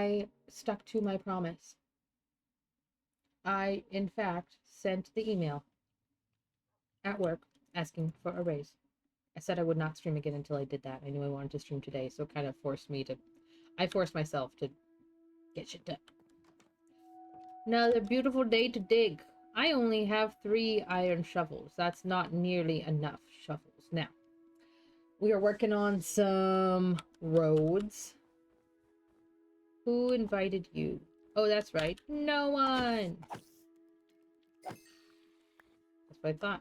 I stuck to my promise. I, in fact, sent the email at work asking for a raise. I said I would not stream again until I did that. I knew I wanted to stream today, so it kind of forced me to... I forced myself to get shit done. Another beautiful day to dig. I only have 3 iron shovels. That's not nearly enough shovels. Now, we are working on some roads. Who invited you? Oh, that's right. No one! That's what I thought.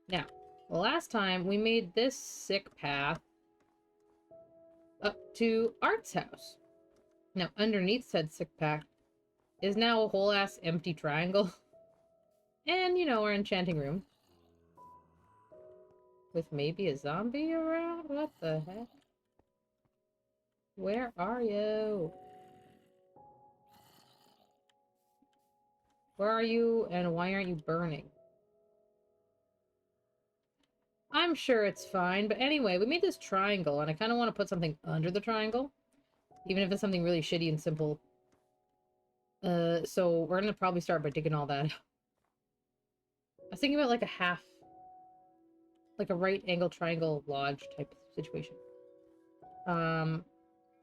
Now, the last time we made this sick path up to Art's house. Now, underneath said sick path is now a whole ass empty triangle. And, you know, our enchanting room. With maybe a zombie around? What the heck? Where are you? Where are you, and why aren't you burning? I'm sure it's fine, but anyway, we made this triangle, and I kind of want to put something under the triangle. Even if it's something really shitty and simple. So we're gonna probably start by digging all that. I was thinking about like a half... like a right angle triangle lodge type situation.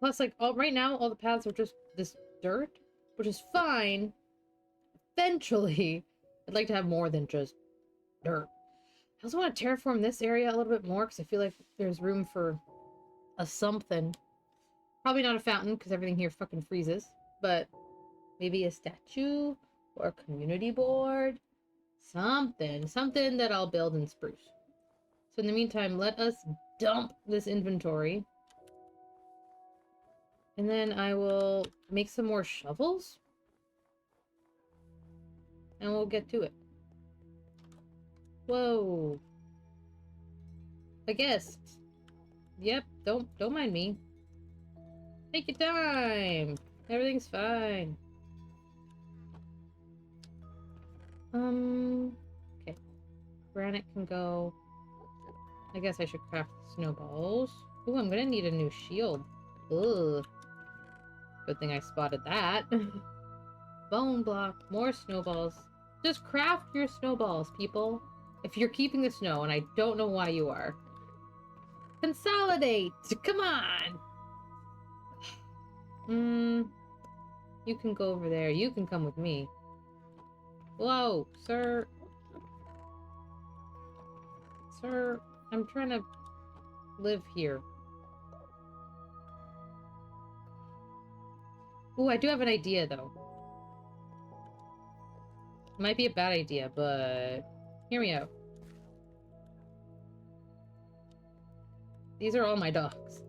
Plus, like, right now, all the paths are just this dirt, which is fine. Eventually, I'd like to have more than just dirt. I also want to terraform this area a little bit more, because I feel like there's room for a something. Probably not a fountain, because everything here fucking freezes. But maybe a statue, or a community board. Something. Something that I'll build and spruce. So in the meantime, let us dump this inventory. And then I will make some more shovels. And we'll get to it. Whoa. I guess. Yep, don't mind me. Take your time. Everything's fine. Okay. Granite can go. I guess I should craft snowballs. Ooh, I'm gonna need a new shield. Ugh. Good thing I spotted that. Bone block. More snowballs. Just craft your snowballs, people. If you're keeping the snow, and I don't know why you are. Consolidate! Come on! You can go over there. You can come with me. Whoa, sir. Sir, I'm trying to live here. Ooh, I do have an idea, though. Might be a bad idea, but... hear me out. These are all my dogs.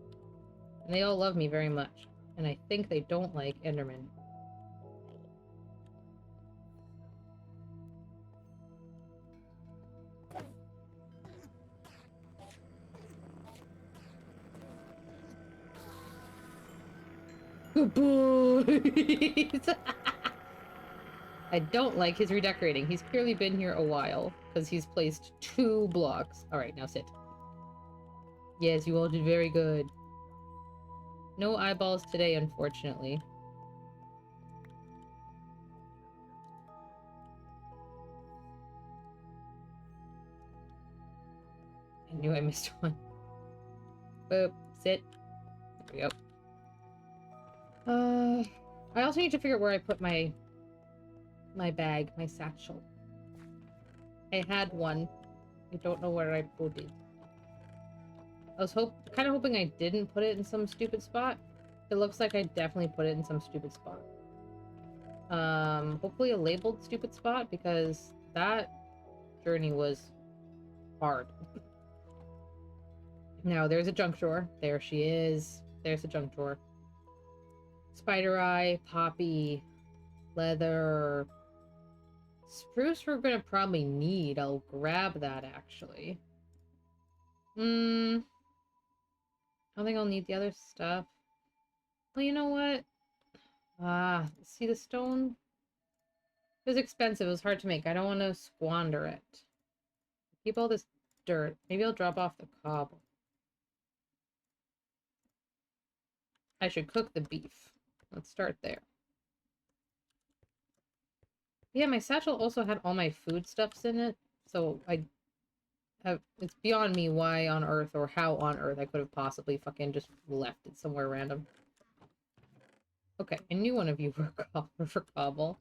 And they all love me very much. And I think they don't like Enderman. Good boys! I don't like his redecorating. He's clearly been here a while, because he's placed 2 blocks. Alright, now sit. Yes, you all did very good. No eyeballs today, unfortunately. I knew I missed one. Boop. Sit. There we go. I also need to figure out where I put my bag, my satchel. I had one. I don't know where I put it. I was kind of hoping I didn't put it in some stupid spot. It looks like I definitely put it in some stupid spot. Hopefully a labeled stupid spot, because that journey was hard. Now, there's a junk drawer. There she is. There's a junk drawer. Spider eye, poppy, leather. Spruce we're gonna probably need. I'll grab that, actually. I don't think I'll need the other stuff. Well, you know what? See the stone? It was expensive. It was hard to make. I don't want to squander it. Keep all this dirt. Maybe I'll drop off the cobble. I should cook the beef. Let's start there. Yeah, my satchel also had all my food stuffs in it, so it's beyond me why on earth or how on earth I could have possibly fucking just left it somewhere random. Okay, I knew one of you were for Cobble.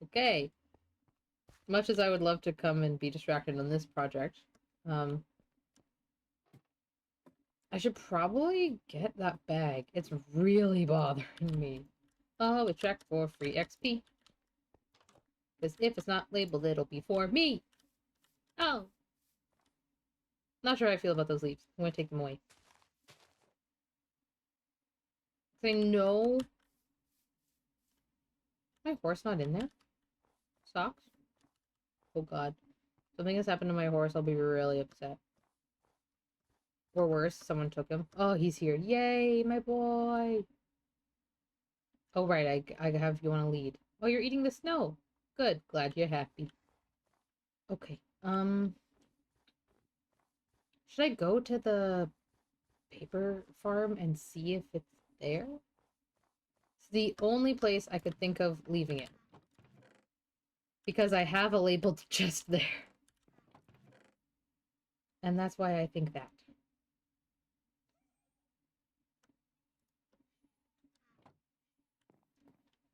Okay. Much as I would love to come and be distracted on this project, I should probably get that bag. It's really bothering me. Oh, check for free XP. Because if it's not labeled, it'll be for me. Oh. Not sure how I feel about those leaves. I'm gonna take them away. I know my horse not in there. Socks? Oh god. Something has happened to my horse, I'll be really upset. Or worse, someone took him. Oh, he's here. Yay, my boy! Oh, right, I have you on a lead. Oh, you're eating the snow. Good, glad you're happy. Okay, should I go to the paper farm and see if it's there? It's the only place I could think of leaving it. Because I have a labeled chest there. And that's why I think that.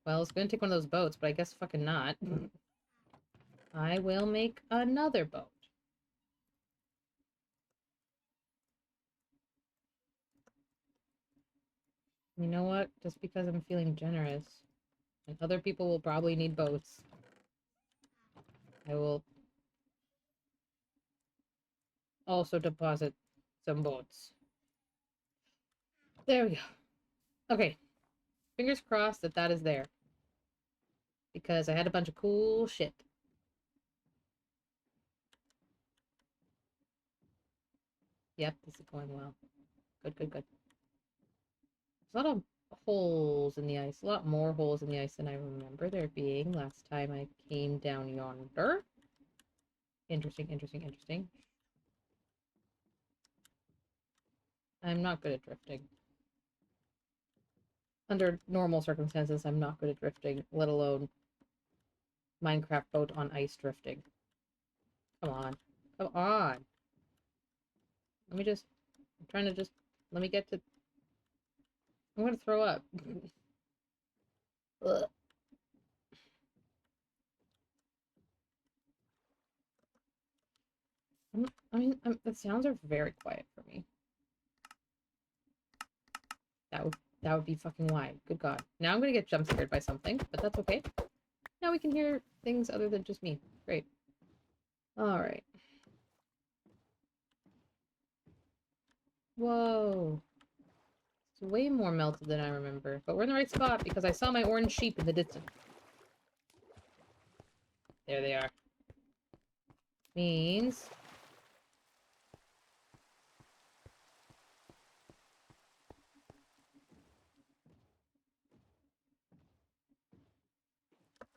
Well, it's gonna take one of those boats, but I guess fucking not. I will make another boat. You know what? Just because I'm feeling generous, and other people will probably need boats, I will also deposit some boats. There we go. Okay. Fingers crossed that that is there. Because I had a bunch of cool shit. Yep, this is going well. Good, good, good. There's a lot of holes in the ice. A lot more holes in the ice than I remember there being last time I came down yonder. Interesting, interesting, interesting. I'm not good at drifting. Under normal circumstances, I'm not good at drifting, let alone Minecraft boat on ice drifting. Come on. Come on. Let me just... I'm trying to just... Let me get to... I'm gonna throw up. Ugh. The sounds are very quiet for me. That would be fucking why. Good god. Now I'm gonna get jump scared by something, but that's okay. Now we can hear things other than just me. Great. Alright. Whoa. It's way more melted than I remember. But we're in the right spot because I saw my orange sheep in the distance. There they are. Means...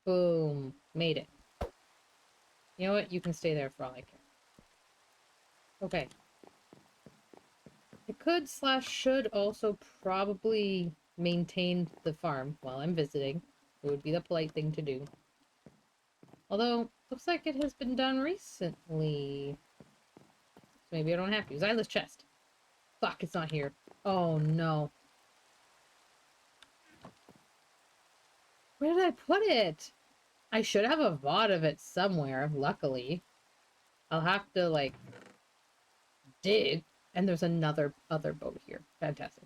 Boom. Made it. You know what? You can stay there for all I care. Okay. I could / should also probably maintain the farm while I'm visiting. It would be the polite thing to do. Although, looks like it has been done recently. So maybe I don't have to. Xyla's chest. Fuck, it's not here. Oh no. Where did I put it? I should have a VOD of it somewhere, luckily. I'll have to, like, dig. And there's another other boat here. Fantastic.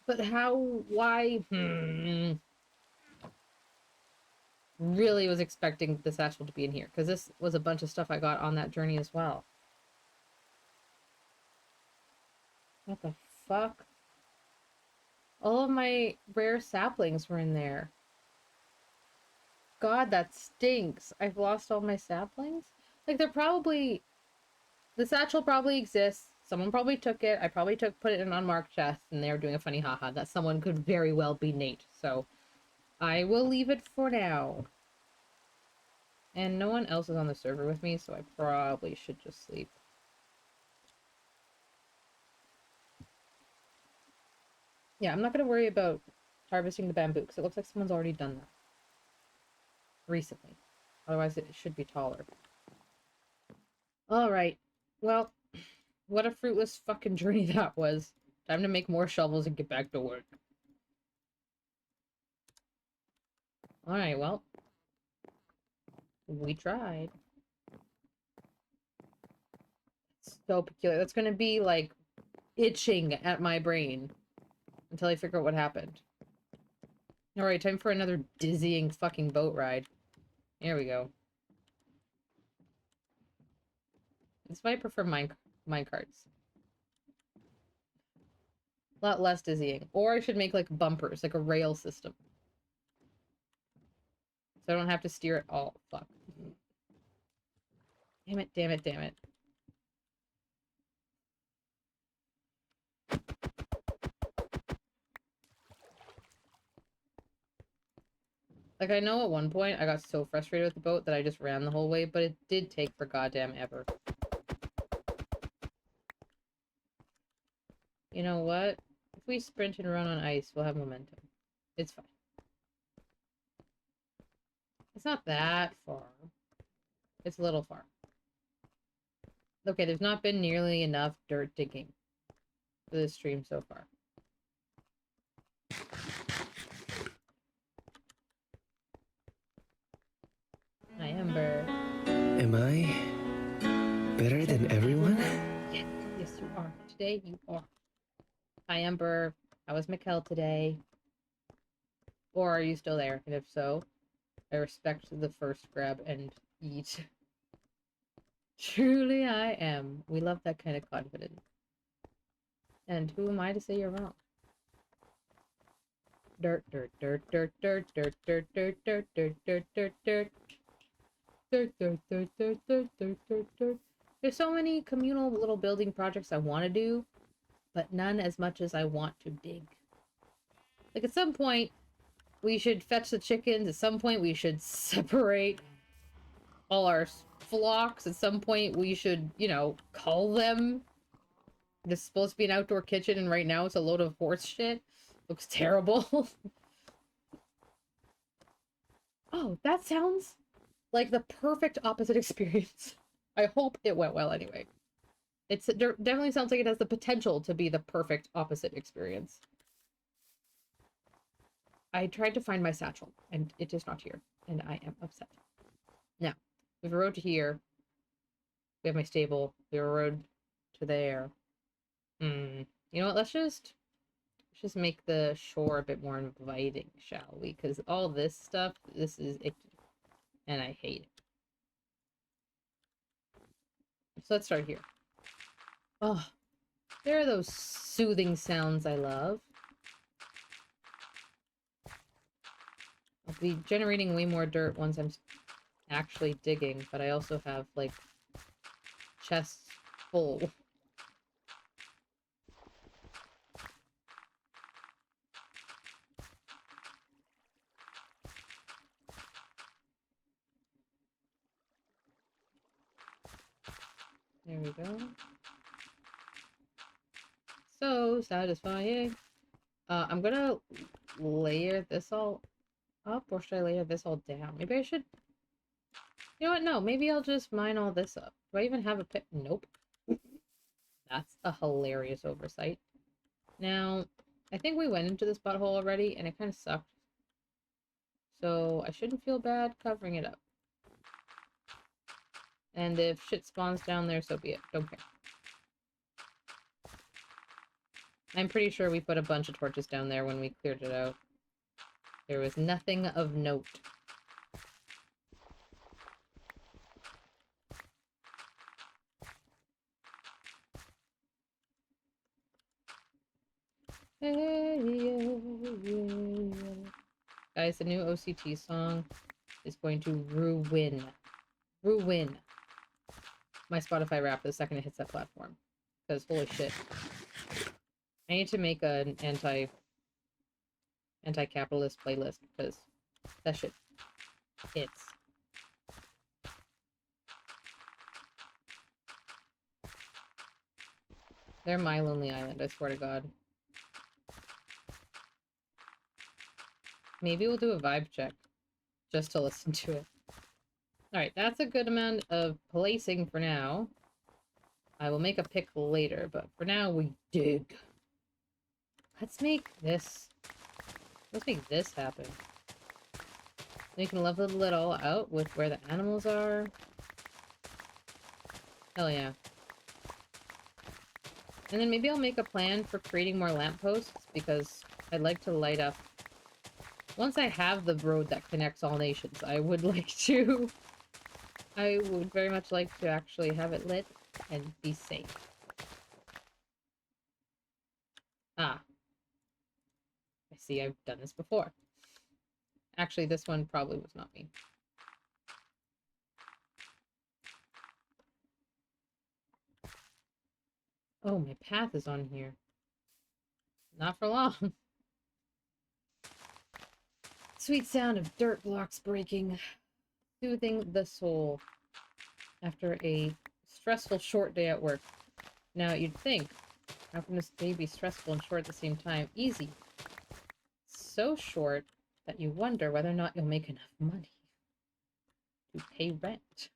But how? Why? Really was expecting the satchel to be in here, because this was a bunch of stuff I got on that journey as well. What the fuck? All of my rare saplings were in there. God, that stinks. I've lost all my saplings? Like, they're probably... The satchel probably exists. Someone probably took it. I probably put it in an unmarked chest, and they were doing a funny haha. That someone could very well be Nate. So, I will leave it for now. And no one else is on the server with me, so I probably should just sleep. Yeah, I'm not going to worry about harvesting the bamboo, because it looks like someone's already done that. Recently. Otherwise, it should be taller. Alright. Well, what a fruitless fucking journey that was. Time to make more shovels and get back to work. Alright, well. We tried. It's so peculiar. That's gonna be, like, itching at my brain until I figure out what happened. Alright, time for another dizzying fucking boat ride. Here we go. This is why I prefer minecarts. A lot less dizzying. Or I should make, like, bumpers, like a rail system. So I don't have to steer it all. Fuck. Damn it, damn it, damn it. Like, I know at one point I got so frustrated with the boat that I just ran the whole way, but it did take for goddamn ever. You know what? If we sprint and run on ice, we'll have momentum. It's fine. It's not that far. It's a little far. Okay, there's not been nearly enough dirt digging for this stream so far. Hi, Ember. Am I better than everyone? Yes, yes you are. Today you are. Hi, Ember. How was Mikkel today? Or are you still there? And if so, I respect the first grab and eat. Truly I am. We love that kind of confidence. And who am I to say you're wrong? Dirt, dirt, dirt, dirt, dirt, dirt, dirt, dirt, dirt, dirt, dirt, dirt, dirt. Dirt, dirt, dirt, dirt, dirt, dirt, dirt, dirt. There's so many communal little building projects I want to do, but none as much as I want to dig. Like, at some point, we should fetch the chickens. At some point, we should separate all our flocks. At some point, we should, you know, cull them. This is supposed to be an outdoor kitchen, and right now it's a load of horse shit. Looks terrible. Oh, that sounds like the perfect opposite experience. I hope it went well anyway. It definitely sounds like it has the potential to be the perfect opposite experience. I tried to find my satchel, and it is not here, and I am upset. Now, we have a road to here. We have my stable. We have a road to there. You know what? Let's just make the shore a bit more inviting, shall we? Because all this stuff, this is icky. And I hate it. So let's start here. Oh, there are those soothing sounds I love. I'll be generating way more dirt once I'm actually digging, but I also have, like, chests full. There we go. So satisfying. I'm gonna layer this all up, or should I layer this all down? Maybe I should... You know what? No, maybe I'll just mine all this up. Do I even have a pit? Nope. That's a hilarious oversight. Now, I think we went into this butthole already, and it kind of sucked. So I shouldn't feel bad covering it up. And if shit spawns down there, so be it. Don't care. I'm pretty sure we put a bunch of torches down there when we cleared it out. There was nothing of note. Hey, yeah, yeah, yeah. Guys, the new OCT song is going to ruin my Spotify rap the second it hits that platform. Because holy shit. I need to make an anti-capitalist playlist because that shit hits. They're my lonely island, I swear to God. Maybe we'll do a vibe check just to listen to it. Alright, that's a good amount of placing for now. I will make a pick later, but for now we dig. Let's make this happen. We can level it all out with where the animals are. Hell yeah. And then maybe I'll make a plan for creating more lampposts, because I'd like to light up... Once I have the road that connects all nations, I would very much like to actually have it lit and be safe. Ah. I see I've done this before. Actually, this one probably was not me. Oh, my path is on here. Not for long. Sweet sound of dirt blocks breaking, soothing the soul after a stressful short day at work. Now, you'd think, how can this day be stressful and short at the same time? Easy. So short that you wonder whether or not you'll make enough money to pay rent.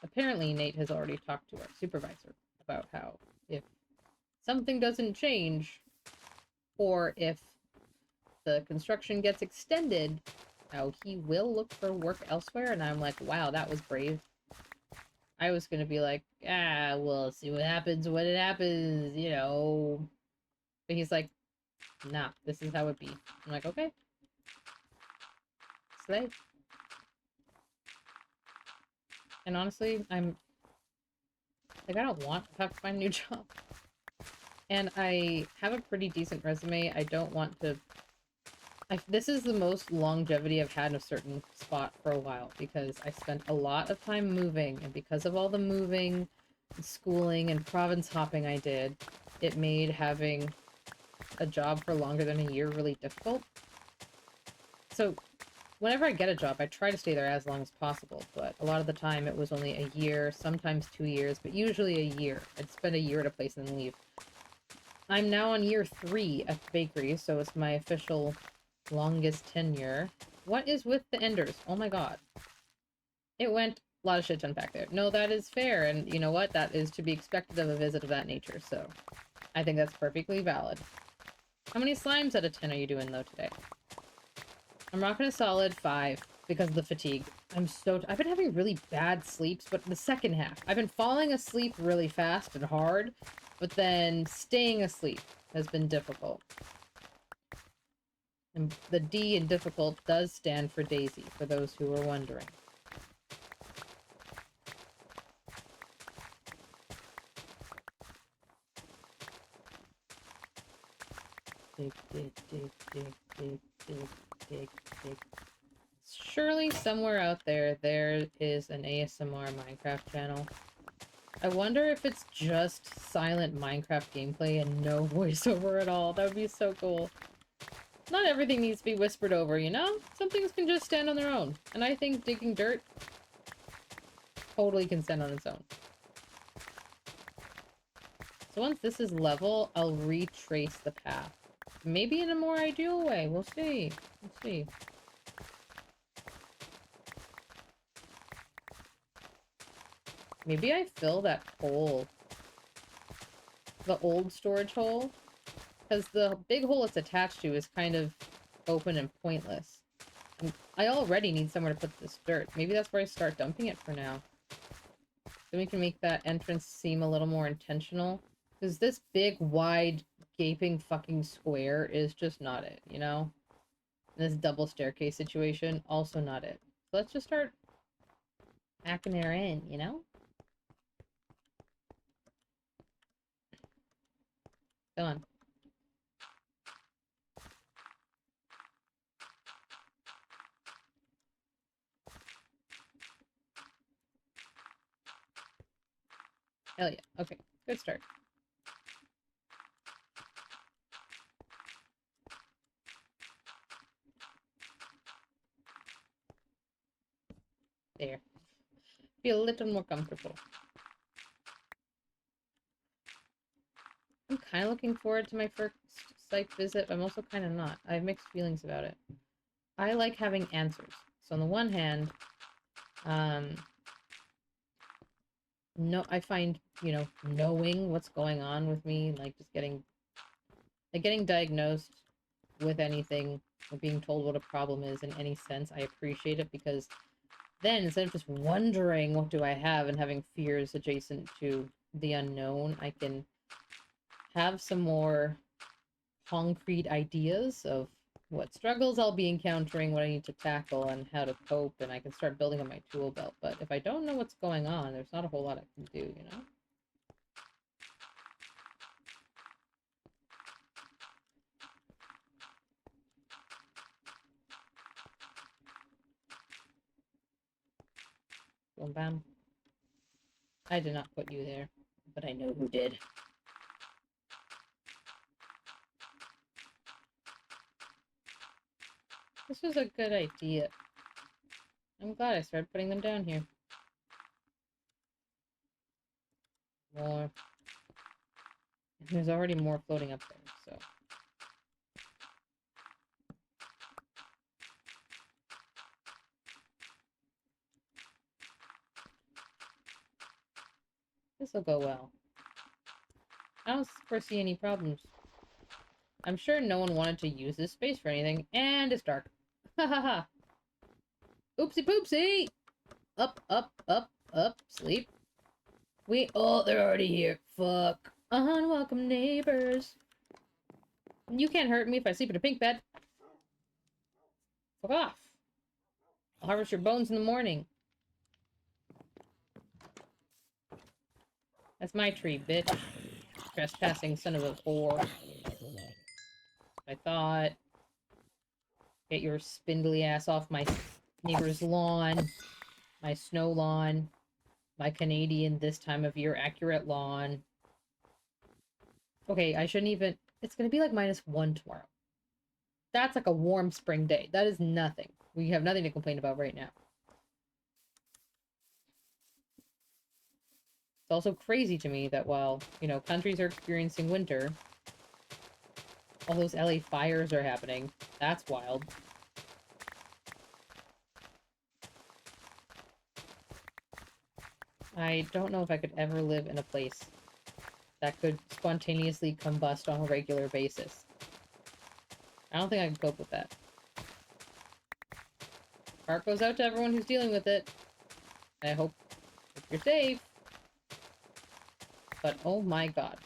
Apparently, Nate has already talked to our supervisor about how if something doesn't change, or if the construction gets extended, how he will look for work elsewhere. And I'm like, wow, that was brave. I was gonna be like, we'll see what happens when it happens, you know. But he's like, nah, this is how it be. I'm like, okay. Slay. And honestly, I'm like, I don't want to have to find a new job. And I have a pretty decent resume. I don't want to... this is the most longevity I've had in a certain spot for a while, because I spent a lot of time moving, and because of all the moving, and schooling, and province hopping I did, it made having a job for longer than a year really difficult. So whenever I get a job, I try to stay there as long as possible, but a lot of the time it was only a year, sometimes 2 years, but usually a year. I'd spend a year at a place and then leave. I'm now on year 3 at the bakery, so it's my official longest tenure. What is with the enders? Oh my god. It went a lot of shit to unpack there. No, that is fair, and you know what? That is to be expected of a visit of that nature, so I think that's perfectly valid. How many slimes out of 10 are you doing, though, today? I'm rocking a solid 5 because of the fatigue. I've been having really bad sleeps, but the second half, I've been falling asleep really fast and hard, but then staying asleep has been difficult. And the D in difficult does stand for Daisy, for those who are wondering. Dig, dig, dig, dig, dig, dig, dig, dig. Surely somewhere out there is an ASMR Minecraft channel. I wonder if it's just silent Minecraft gameplay and no voiceover at all. That would be so cool. Not everything needs to be whispered over, you know? Some things can just stand on their own. And I think digging dirt totally can stand on its own. So once this is level, I'll retrace the path. Maybe in a more ideal way. We'll see. We'll see. Maybe I fill that hole. The old storage hole. Because the big hole it's attached to is kind of open and pointless. And I already need somewhere to put this dirt. Maybe that's where I start dumping it for now. Then we can make that entrance seem a little more intentional. Because this big, wide, gaping fucking square is just not it, you know? And this double staircase situation, also not it. So let's just start hacking her in, you know? Come on. Hell yeah. Okay. Good start. There. Feel a little more comfortable. I'm kind of looking forward to my first site visit, but I'm also kind of not. I have mixed feelings about it. I like having answers. So on the one hand, no, I find, you know, knowing what's going on with me, like just getting diagnosed with anything, or being told what a problem is in any sense, I appreciate it, because then instead of just wondering what do I have and having fears adjacent to the unknown, I can have some more concrete ideas of what struggles I'll be encountering, what I need to tackle, and how to cope, and I can start building up my tool belt. But if I don't know what's going on, there's not a whole lot I can do, you know? Boom bam. I did not put you there, but I know who did. This was a good idea. I'm glad I started putting them down here. More. There's already more floating up there, so. This'll go well. I don't foresee any problems. I'm sure no one wanted to use this space for anything, and it's dark. Ha ha ha. Oopsie poopsie! Up, up, up, up, sleep. Oh, they're already here. Fuck. Unwelcome neighbors. You can't hurt me if I sleep in a pink bed. Fuck off. I'll harvest your bones in the morning. That's my tree, bitch. Trespassing son of a whore. I thought. Get your spindly ass off my neighbor's lawn. My snow lawn. My Canadian this time of year accurate lawn. Okay, I shouldn't even... It's gonna be like -1 tomorrow. That's like a warm spring day. That is nothing. We have nothing to complain about right now. It's also crazy to me that while, you know, countries are experiencing winter, all those LA fires are happening. That's wild. I don't know if I could ever live in a place that could spontaneously combust on a regular basis. I don't think I could cope with that. Heart goes out to everyone who's dealing with it. I hope you're safe. But oh my god.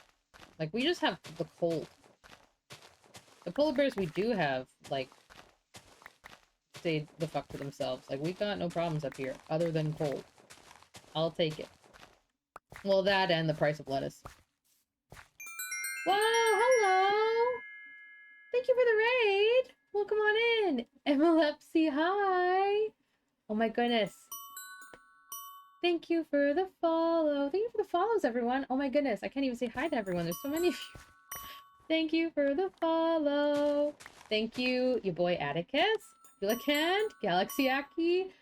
Like, we just have the cold. The polar bears we do have, like, stayed the fuck to themselves. Like, we got no problems up here, other than cold. I'll take it. Well, that and the price of lettuce. Wow, hello! Thank you for the raid! Welcome on in! Epilepsy, hi! Oh my goodness. Thank you for the follow. Thank you for the follows, everyone. Oh my goodness, I can't even say hi to everyone. There's so many of you. Thank you for the follow. Thank you, your boy Atticus, Gillicant, Galaxiaki,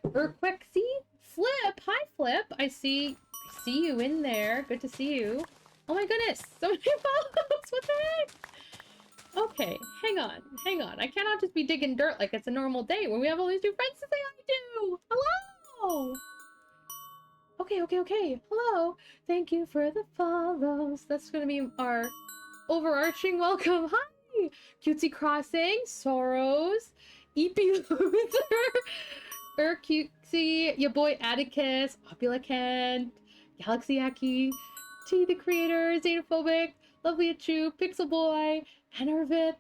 Urquexy, Flip. Hi, Flip. I see you in there. Good to see you. Oh my goodness, so many follows. What the heck? Okay, hang on. I cannot just be digging dirt like it's a normal day when we have all these new friends to say hi to. Hello. Okay. Hello. Thank you for the follows. That's gonna be our overarching welcome. Hi! Cutesy Crossing, Sorrows, EP Luther, Cutesy, your boy Atticus, Opula Kent, Galaxiaki, T the Creator, Xenophobic, Lovely Achu, Pixel Boy, Enervit,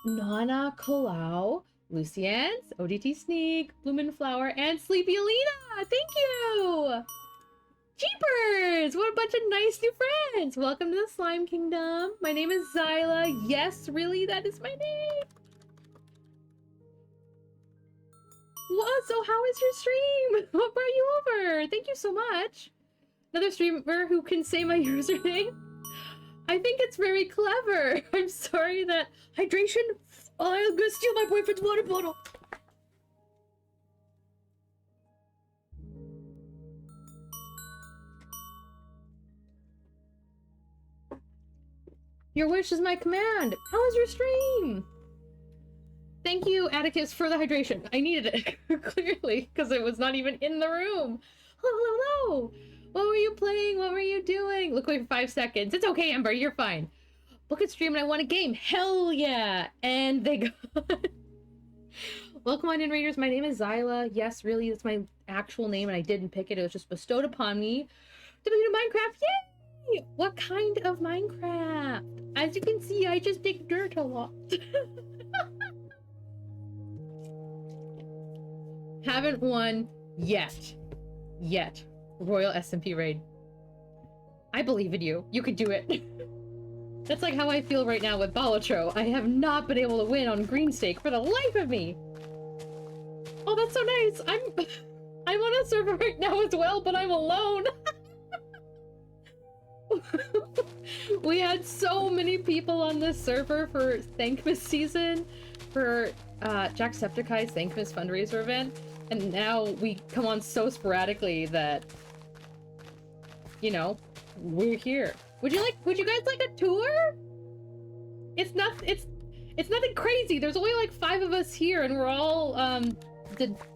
Nana Colau, Lucians, ODT Sneak, Blumenflower, and Sleepy Alina! Thank you! Jeepers! What a bunch of nice new friends! Welcome to the Slime Kingdom. My name is Zyla. Yes, really, that is my name. What? So how is your stream? What brought you over? Thank you so much. Another streamer who can say my username. I think it's very clever. I'm sorry that hydration. Oh, I'm gonna steal my boyfriend's water bottle. Your wish is my command. How was your stream? Thank you, Atticus, for the hydration. I needed it, clearly, because it was not even in the room. Hello. What were you playing? What were you doing? Look away for 5 seconds. It's okay, Ember, you're fine. Book at stream and I want a game. Hell yeah. And they got... Welcome on in, Raiders. My name is Zyla. Yes, really, it's my actual name and I didn't pick it. It was just bestowed upon me. To be Minecraft, yay! What kind of Minecraft? As you can see, I just dig dirt a lot. Haven't won yet. Royal SMP raid. I believe in you. You can do it. That's like how I feel right now with Balatro. I have not been able to win on Green Stake for the life of me. Oh, that's so nice. I'm on a server right now as well, but I'm alone. We had so many people on this server for Thankmas season, for Jacksepticeye's Thankmas fundraiser event, and now we come on so sporadically that, you know, we're here. Would you guys like a tour? It's nothing crazy. There's only like 5 of us here, and we're all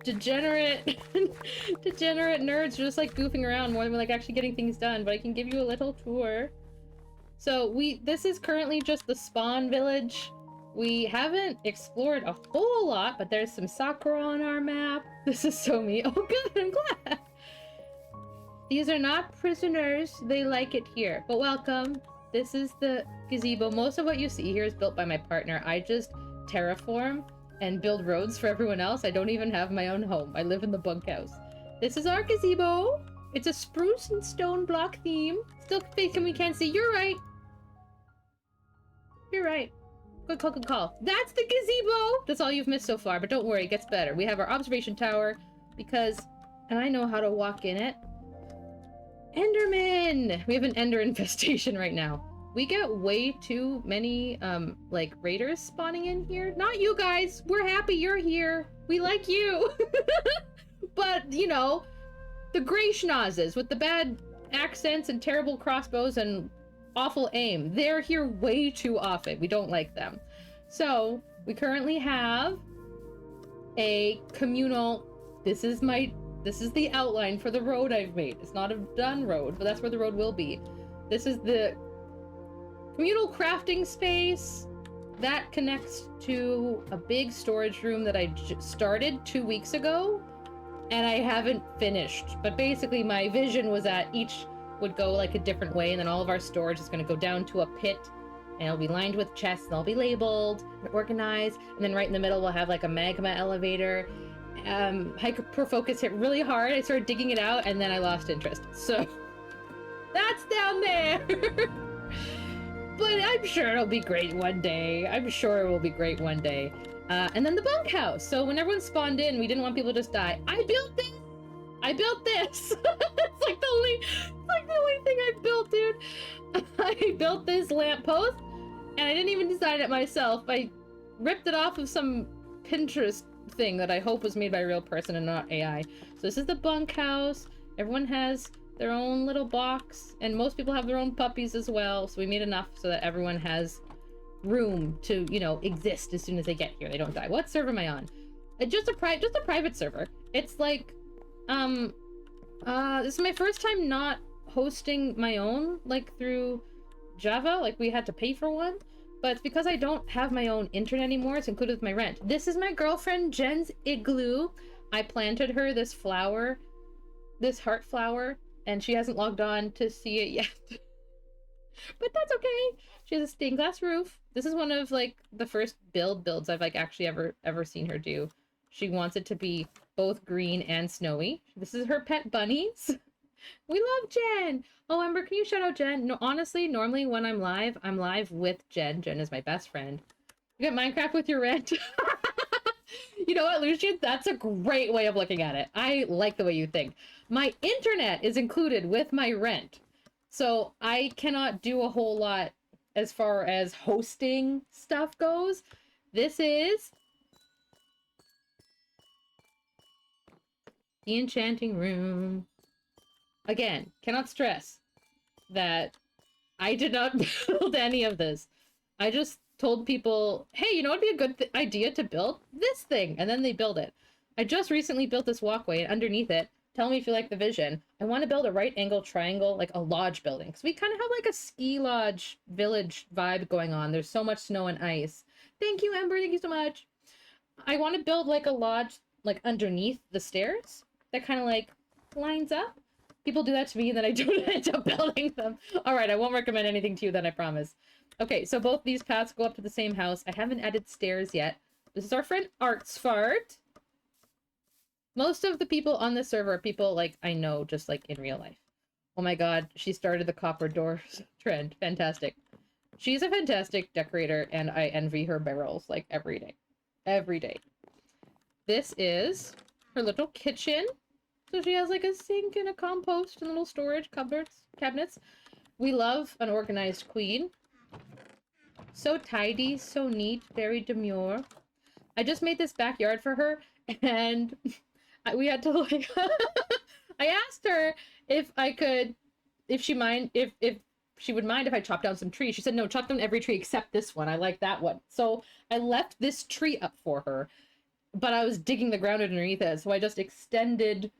degenerate nerds just like goofing around more than like actually getting things done. But I can give you a little tour. So this is currently just the spawn village. We haven't explored a whole lot, but there's some Sakura on our map. This is so me. Oh good, I'm glad. These are not prisoners. They like it here. But welcome. This is the gazebo. Most of what you see here is built by my partner. I just terraform and build roads for everyone else. I don't even have my own home. I live in the bunkhouse. This is our gazebo. It's a spruce and stone block theme. Still faking we can't see. You're right. You're right. Good call, good call. That's the gazebo! That's all you've missed so far, but don't worry, it gets better. We have our observation tower because I know how to walk in it. Enderman! We have an ender infestation right now. We get way too many, like, raiders spawning in here. Not you guys! We're happy you're here! We like you! But, you know, the gray schnozzes with the bad accents and terrible crossbows and awful aim. They're here way too often. We don't like them. So, we currently have a communal... This is the outline for the road I've made. It's not a done road, but that's where the road will be. This is the communal crafting space that connects to a big storage room that I started 2 weeks ago, and I haven't finished. But basically my vision was that each would go like a different way, and then all of our storage is going to go down to a pit, and it'll be lined with chests, and they'll be labeled and organized, and then right in the middle we'll have like a magma elevator. Hyperfocus hit really hard. I started digging it out, and then I lost interest. So that's down there. But I'm sure it'll be great one day. I'm sure it will be great one day. And then the bunkhouse. So when everyone spawned in, we didn't want people to just die. I built this. It's like the only thing I built, dude. I built this lamppost, and I didn't even design it myself. I ripped it off of some Pinterest thing that I hope was made by a real person and not AI. So this is the bunkhouse. Everyone has their own little box, and most people have their own puppies as well. So we made enough so that everyone has room to, you know, exist as soon as they get here. They don't die. What server am I on? Just a private server. It's like, this is my first time not hosting my own, like through Java. Like we had to pay for one. But it's because I don't have my own internet anymore. It's included with my rent. This is my girlfriend, Jen's igloo. I planted her this flower, this heart flower, and she hasn't logged on to see it yet. But that's okay. She has a stained glass roof. This is one of like the first builds I've like actually ever seen her do. She wants it to be both green and snowy. This is her pet bunnies. We love Jen. Oh, Ember, can you shout out Jen? No, honestly, normally when I'm live with Jen. Jen is my best friend. You get Minecraft with your rent. You know what, Lucian? That's a great way of looking at it. I like the way you think. My internet is included with my rent. So I cannot do a whole lot as far as hosting stuff goes. This is the enchanting room. Again, cannot stress that I did not build any of this. I just told people, hey, you know, it'd be a good idea to build this thing. And then they build it. I just recently built this walkway, and underneath it, tell me if you like the vision. I want to build a right angle triangle, like a lodge building. Because we kind of have like a ski lodge village vibe going on. There's so much snow and ice. Thank you, Ember. Thank you so much. I want to build like a lodge, like underneath the stairs that kind of like lines up. People do that to me, and then I don't end up building them. All right, I won't recommend anything to you then, I promise. Okay, so both these paths go up to the same house. I haven't added stairs yet. This is our friend Artsfart. Most of the people on this server are people like I know just like in real life. Oh my god, she started the copper doors trend. Fantastic. She's a fantastic decorator, and I envy her barrels like every day. Every day. This is her little kitchen. So she has like a sink and a compost and little storage cabinets. We love an organized queen. So tidy, so neat, very demure. I just made this backyard for her, and we had to like I asked her if she would mind if I chopped down some trees. She said no, chop down every tree except this one. I like that one. So I left this tree up for her, but I was digging the ground underneath it, so I just extended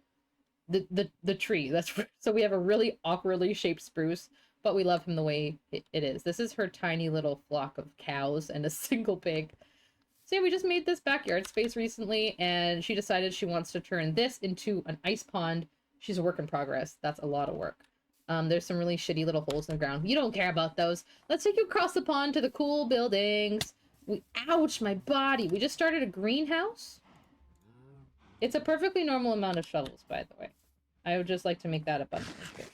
the tree. So we have a really awkwardly shaped spruce, but we love him the way it is. This is her tiny little flock of cows and a single pig. So yeah, we just made this backyard space recently, and she decided she wants to turn this into an ice pond. She's a work in progress. That's a lot of work. There's some really shitty little holes in the ground. You don't care about those. Let's take you across the pond to the cool buildings. Ouch, my body. We just started a greenhouse. It's a perfectly normal amount of shovels, by the way. I would just like to make that abundantly clear.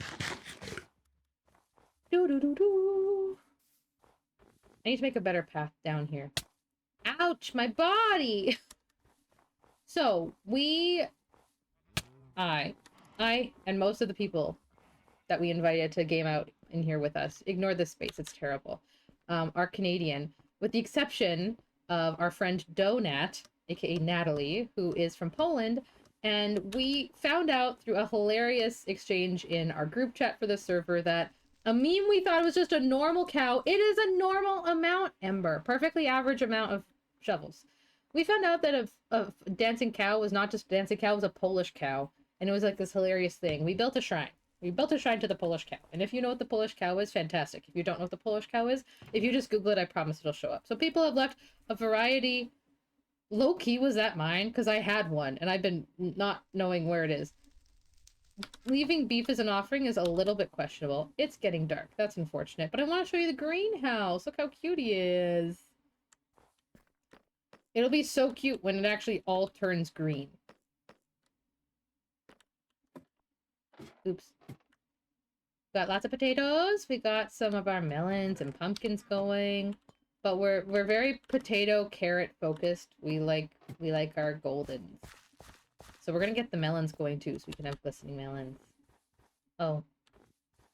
Do-do-do-do. I need to make a better path down here. Ouch, my body! So, I, and most of the people that we invited to game out in here with us, ignore this space, it's terrible, are Canadian, with the exception of our friend Donat, aka Natalie, who is from Poland, and we found out through a hilarious exchange in our group chat for the server that a meme we thought was just a normal cow. It is a normal amount, Ember. Perfectly average amount of shovels. We found out that a dancing cow was not just a dancing cow, it was a Polish cow. And it was like this hilarious thing. We built a shrine. We built a shrine to the Polish cow. And if you know what the Polish cow is, fantastic. If you don't know what the Polish cow is, if you just Google it, I promise it'll show up. So people have left a variety. Low-key was that mine, because I had one, and I've been not knowing where it is. Leaving beef as an offering is a little bit questionable. It's getting dark. That's unfortunate. But I want to show you the greenhouse. Look how cute he is. It'll be so cute when it actually all turns green. Oops. Got lots of potatoes. We got some of our melons and pumpkins going. But we're very potato carrot focused. We like our goldens. So we're gonna get the melons going too, so we can have glistening melons. Oh.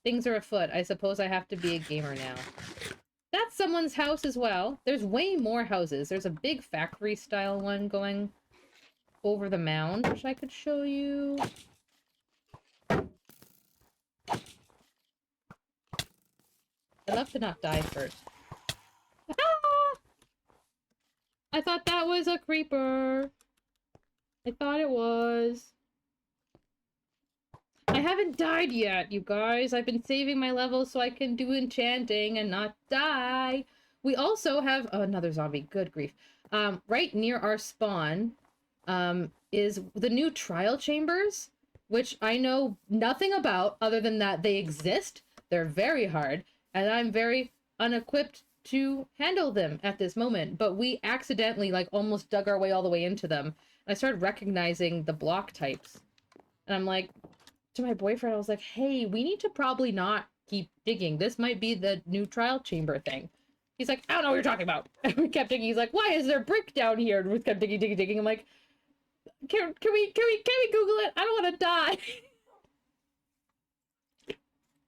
Things are afoot. I suppose I have to be a gamer now. That's someone's house as well. There's way more houses. There's a big factory style one going over the mound, which I could show you. I'd love to not die first. Ah! I thought that was a creeper. I thought it was. I haven't died yet, you guys. I've been saving my levels so I can do enchanting and not die. We also have another zombie. Good grief. Right near our spawn is the new trial chambers, which I know nothing about other than that they exist. They're very hard, and I'm very unequipped to handle them at this moment. But we accidentally like almost dug our way all the way into them. And I started recognizing the block types. And I'm like, to my boyfriend, I was like, hey, we need to probably not keep digging. This might be the new trial chamber thing. He's like, I don't know what you're talking about. And we kept digging. He's like, why is there brick down here? And we kept digging. I'm like, can we Google it? I don't want to die.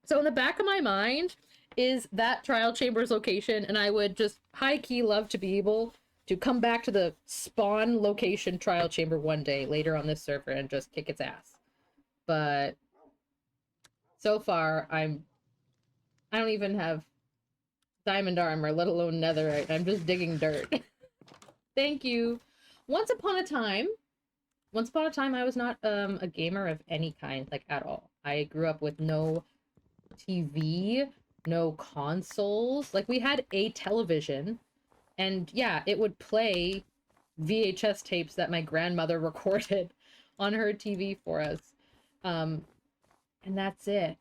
So in the back of my mind is that trial chamber's location, and I would just high key love to be able to come back to the spawn location trial chamber one day later on this server and just kick its ass. But so far, I'm I don't even have diamond armor, let alone netherite. I'm just digging dirt. Thank you. Once upon a time, I was not a gamer of any kind, like at all. I grew up with no TV, no consoles. Like we had a television, and yeah, it would play VHS tapes that my grandmother recorded on her TV for us. Um, and that's it.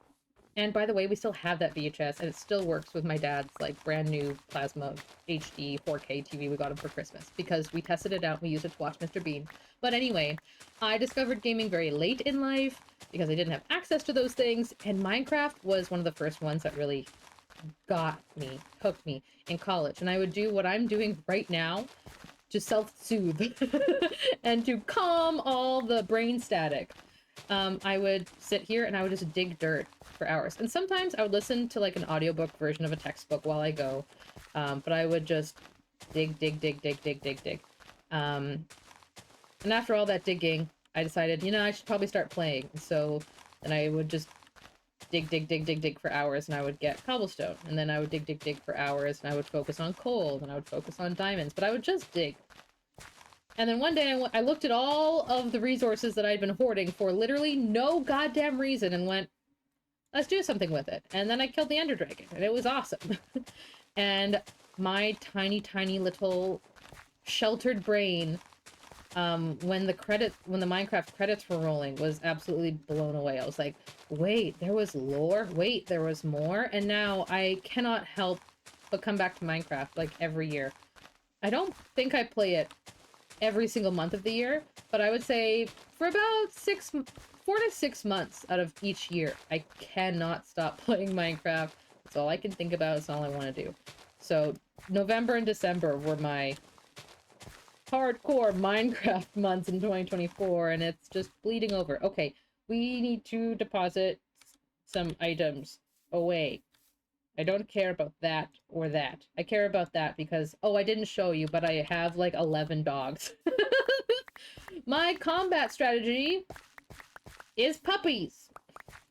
And by the way, we still have that VHS, and it still works with my dad's like brand new plasma HD 4K TV we got him for Christmas because we tested it out. And we used it to watch Mr. Bean. But anyway, I discovered gaming very late in life because I didn't have access to those things, and Minecraft was one of the first ones that really got me, hooked me in college. And I would do what I'm doing right now to self-soothe and to calm all the brain static. I would sit here and I would just dig dirt for hours. And sometimes I would listen to like an audiobook version of a textbook while I go. But I would just dig. And after all that digging, I decided, you know, I should probably start playing. So then I would just dig for hours, and I would get cobblestone. And then I would dig for hours, and I would focus on coal, and I would focus on diamonds. But I would just dig. And then one day I looked at all of the resources that I'd been hoarding for literally no goddamn reason and went, let's do something with it. And then I killed the Ender Dragon, and it was awesome. And my tiny, tiny little sheltered brain, when the Minecraft credits were rolling, was absolutely blown away. I was like, wait, there was lore? Wait, there was more? And now I cannot help but come back to Minecraft, like, every year. I don't think I play it every single month of the year, but I would say for about 4 to 6 months out of each year, I cannot stop playing Minecraft. It's all I can think about. It's all I want to do. So November and December were my hardcore Minecraft months in 2024, and it's just bleeding over. Okay, we need to deposit some items away. I don't care about that or that. I care about that because, oh, I didn't show you, but I have like 11 dogs. My combat strategy is puppies.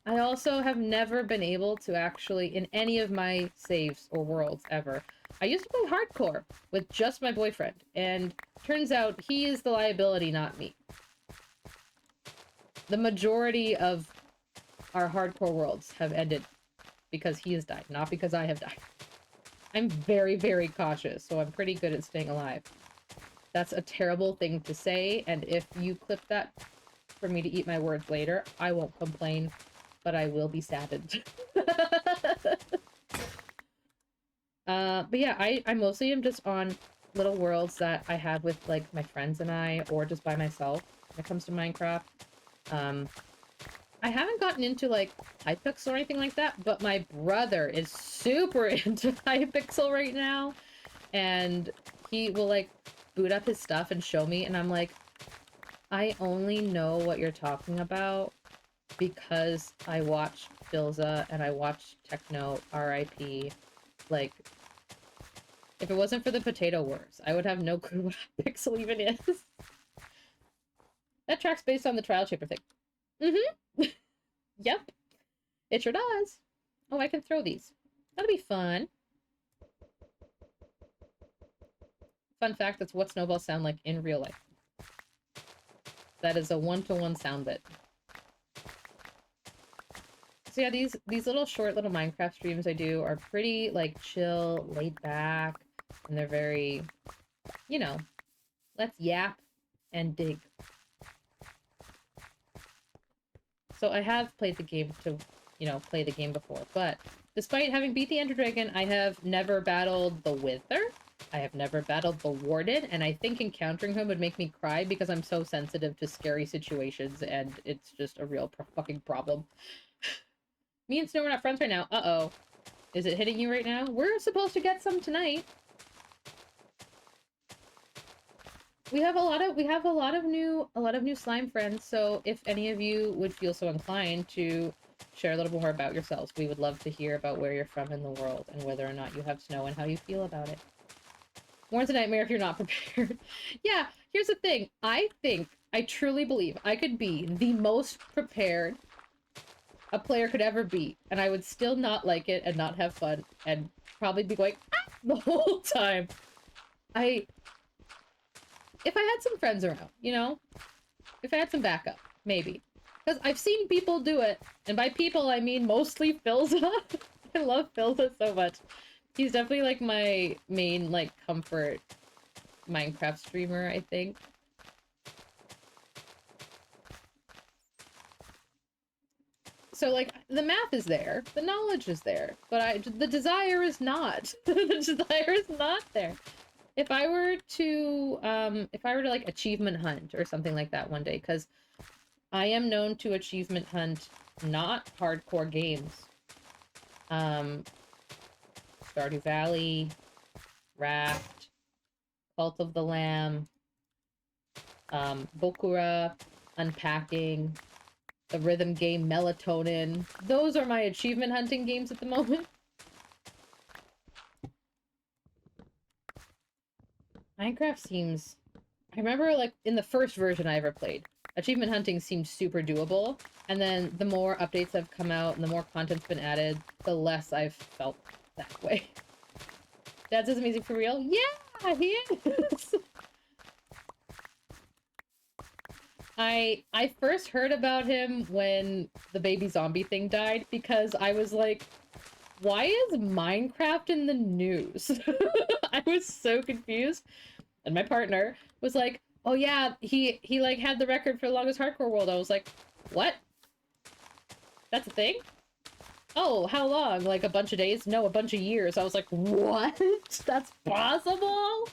I also have never been able to actually, in any of my saves or worlds ever, I used to play hardcore with just my boyfriend, and turns out he is the liability, not me. The majority of our hardcore worlds have ended because he has died, not because I have died. I'm very, very cautious, so I'm pretty good at staying alive. That's a terrible thing to say, and if you clip that for me to eat my words later, I won't complain, but I will be saddened. But yeah, I mostly am just on little worlds that I have with, like, my friends and I, or just by myself when it comes to Minecraft. I haven't gotten into, like, Hypixel or anything like that, but my brother is super into Hypixel right now, and he will, like, boot up his stuff and show me, and I'm like, I only know what you're talking about because I watch Bilza and I watch Techno, RIP. Like, if it wasn't for the Potato Wars, I would have no clue what Hypixel even is. That track's based on the Trial Shaper thing. Mm-hmm. Yep. It sure does. Oh, I can throw these. That'll be fun. Fun fact, that's what snowballs sound like in real life. That is a one-to-one sound bit. So yeah, these little short little Minecraft streams I do are pretty, like, chill, laid back, and they're very, you know, let's yap and dig. So I have played the game to, you know, play the game before, but despite having beat the Ender Dragon, I have never battled the Wither. I have never battled the Warden, and I think encountering him would make me cry because I'm so sensitive to scary situations, and it's just a real fucking problem. Me and Snow are not friends right now. Uh-oh. Is it hitting you right now? We're supposed to get some tonight. We have a lot of new slime friends, so if any of you would feel so inclined to share a little more about yourselves, we would love to hear about where you're from in the world and whether or not you have snow and how you feel about it. Warren's a nightmare if you're not prepared. Yeah, here's the thing. I truly believe I could be the most prepared a player could ever be, and I would still not like it and not have fun and probably be going the whole time. If I had some friends around, you know? If I had some backup, maybe. Because I've seen people do it, and by people I mean mostly Philza. I love Philza so much. He's definitely like my main like comfort Minecraft streamer, I think. So like the math is there, the knowledge is there, but the desire is not. The desire is not there. If I were to like achievement hunt or something like that one day, because I am known to achievement hunt not hardcore games. Stardew Valley, Raft, Cult of the Lamb, Bokura, Unpacking, the rhythm game Melatonin. Those are my achievement hunting games at the moment. Minecraft seems... I remember, like, in the first version I ever played, achievement hunting seemed super doable, and then the more updates have come out and the more content's been added, the less I've felt that way. Dad says amazing for real? Yeah, he is! I first heard about him when the baby zombie thing died, because I was like, why is Minecraft in the news? I was so confused. And my partner was like, oh yeah, he like had the record for the longest hardcore world. I was like, what? That's a thing? Oh, how long? Like a bunch of days? No, a bunch of years. I was like, what? That's possible?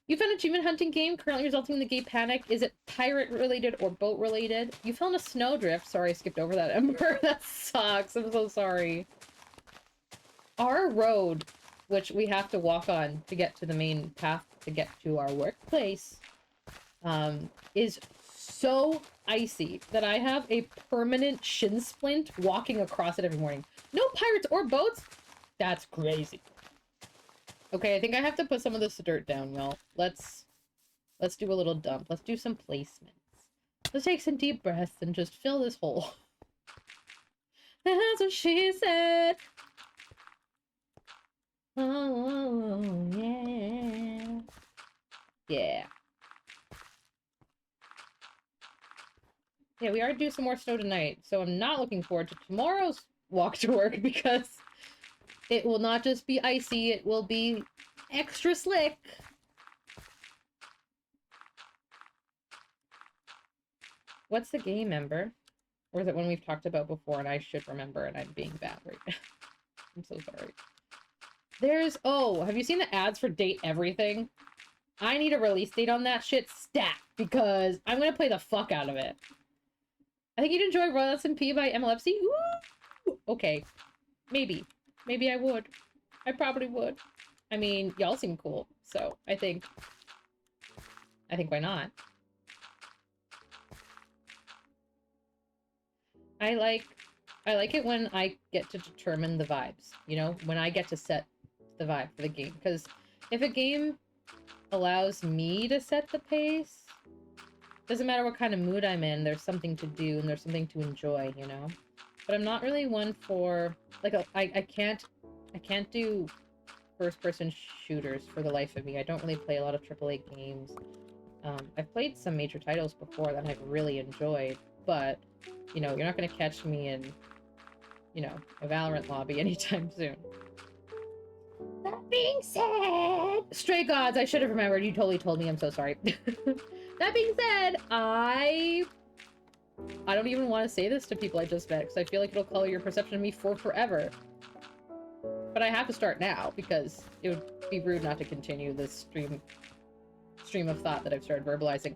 You found an achievement hunting game currently resulting in the gay panic. Is it pirate related or boat related? You fell in a snowdrift. Sorry, I skipped over that, Ember. That sucks. I'm so sorry. Our road, which we have to walk on to get to the main path to get to our workplace, is so icy that I have a permanent shin splint walking across it every morning. No pirates or boats? That's crazy. Okay, I think I have to put some of this dirt down, y'all. Let's do a little dump. Let's do some placements. Let's take some deep breaths and just fill this hole. That's what she said. Oh, yeah. Yeah. Yeah, we are due some more snow tonight, so I'm not looking forward to tomorrow's walk to work because it will not just be icy, it will be extra slick. What's the game, Ember? Or is it one we've talked about before and I should remember and I'm being bad right now? I'm so sorry. There's... Oh, have you seen the ads for Date Everything? I need a release date on that shit stat because I'm gonna play the fuck out of it. I think you'd enjoy Royal SMP by MLFC. Ooh! Okay. Maybe. Maybe I would. I probably would. I mean, y'all seem cool, so I think why not? I like it when I get to determine the vibes, you know? When I get to set the vibe for the game. Because if a game allows me to set the pace, doesn't matter what kind of mood I'm in, there's something to do and there's something to enjoy, you know? But I'm not really one for... Like, I can't do first-person shooters for the life of me. I don't really play a lot of AAA games. I've played some major titles before that I've really enjoyed, but, you know, you're not going to catch me in, you know, a Valorant lobby anytime soon. That being said... Stray Gods, I should have remembered. You totally told me. I'm so sorry. That being said, I don't even want to say this to people I just met, because I feel like it'll color your perception of me for forever. But I have to start now, because it would be rude not to continue this stream of thought that I've started verbalizing.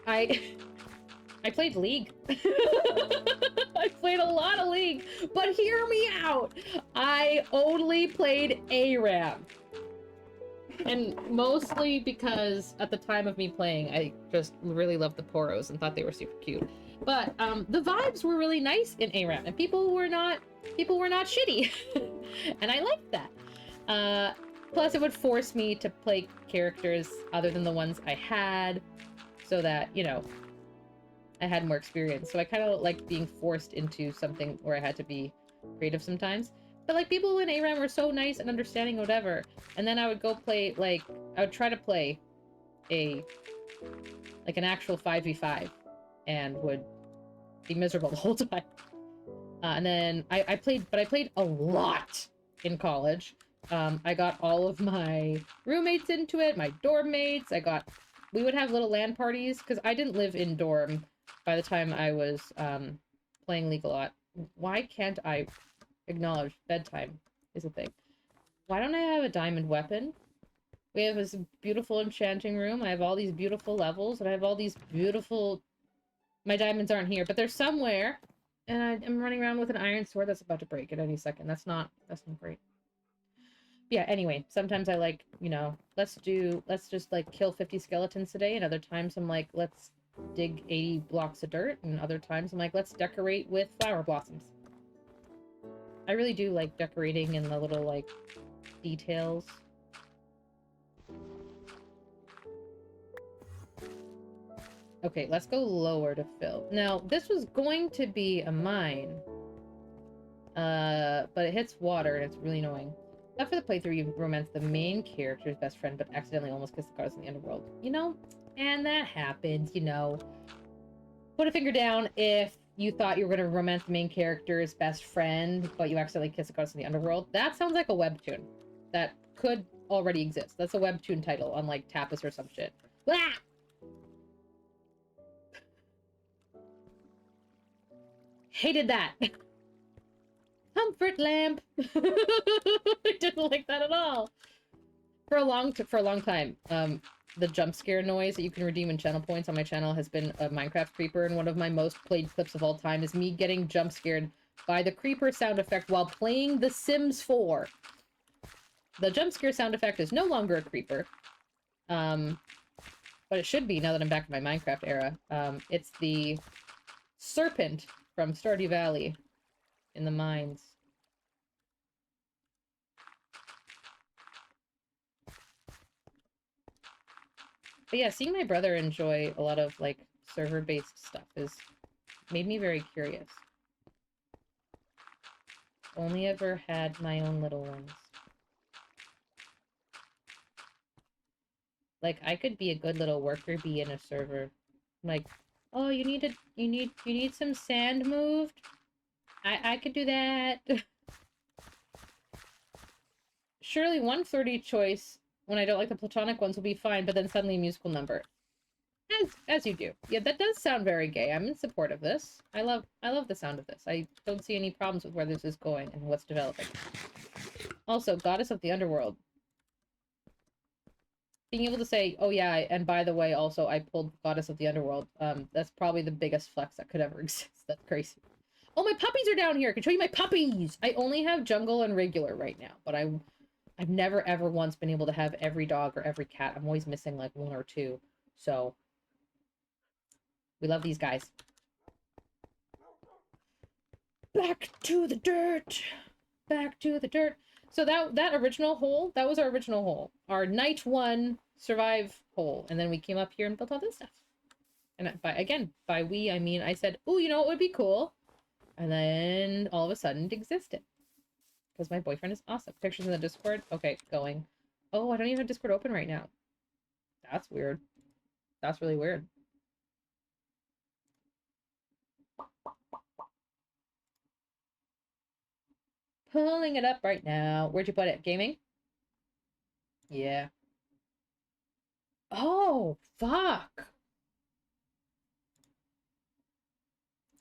I played League. I played a lot of League, but hear me out. I only played ARAM. And mostly because at the time of me playing, I just really loved the Poros and thought they were super cute. But the vibes were really nice in ARAM, and people were not shitty. And I liked that. Plus it would force me to play characters other than the ones I had, so that, you know, I had more experience. So I kind of like being forced into something where I had to be creative sometimes. But like people in ARAM were so nice and understanding, whatever. And then I would go play, like, I would try to play a, like, an actual 5v5 and would be miserable the whole time. And then I played, but I played a lot in college. I got all of my roommates into it, my dorm mates. We would have little LAN parties because I didn't live in dorm by the time I was playing League a lot. Why can't I acknowledge bedtime is a thing? Why don't I have a diamond weapon? We have this beautiful enchanting room. I have all these beautiful levels, and I have all these beautiful... My diamonds aren't here, but they're somewhere. And I'm running around with an iron sword that's about to break at any second. That's not great. Yeah, anyway, sometimes I like, you know, let's just like kill 50 skeletons today, and other times I'm like, let's dig 80 blocks of dirt, and other times I'm like, let's decorate with flower blossoms. I really do like decorating and the little, like, details. Okay, let's go lower to fill. Now, this was going to be a mine. But it hits water and it's really annoying. After the playthrough, you romance the main character's best friend, but accidentally almost kiss the goddess in the underworld. You know? And that happens, you know. Put a finger down if you thought you were going to romance the main character's best friend, but you accidentally kiss the goddess in the underworld. That sounds like a webtoon. That could already exist. That's a webtoon title on, like, Tapas or some shit. Ah! Hated that. Comfort lamp. I didn't like that at all. For a long time, the jump scare noise that you can redeem in channel points on my channel has been a Minecraft creeper, and one of my most played clips of all time is me getting jump scared by the creeper sound effect while playing The Sims 4. The jump scare sound effect is no longer a creeper. But it should be now that I'm back in my Minecraft era. It's the serpent from Stardew Valley in the mines. But yeah, seeing my brother enjoy a lot of, like, server-based stuff is made me very curious. Only ever had my own little ones. Like, I could be a good little worker bee in a server. Like, oh, you need some sand moved? I could do that. Surely 130 choice when I don't like the platonic ones will be fine, but then suddenly a musical number. As you do. Yeah, that does sound very gay. I'm in support of this. I love the sound of this. I don't see any problems with where this is going and what's developing. Also, Goddess of the Underworld. Being able to say, oh yeah, and by the way, also I pulled Goddess of the Underworld. That's probably the biggest flex that could ever exist. That's crazy. Oh, my puppies are down here. I can show you my puppies. I only have jungle and regular right now, but I've never ever once been able to have every dog or every cat. I'm always missing like one or two. So we love these guys. Back to the dirt. Back to the dirt. So that original hole, that was our original hole. Our night one survive hole. And then we came up here and built all this stuff. And by we, I mean, I said, oh, you know what would be cool? And then all of a sudden it existed. Because my boyfriend is awesome. Pictures in the Discord? Okay, going. Oh, I don't even have Discord open right now. That's weird. That's really weird. Pulling it up right now. Where'd you put it? Gaming? Yeah. Oh, fuck.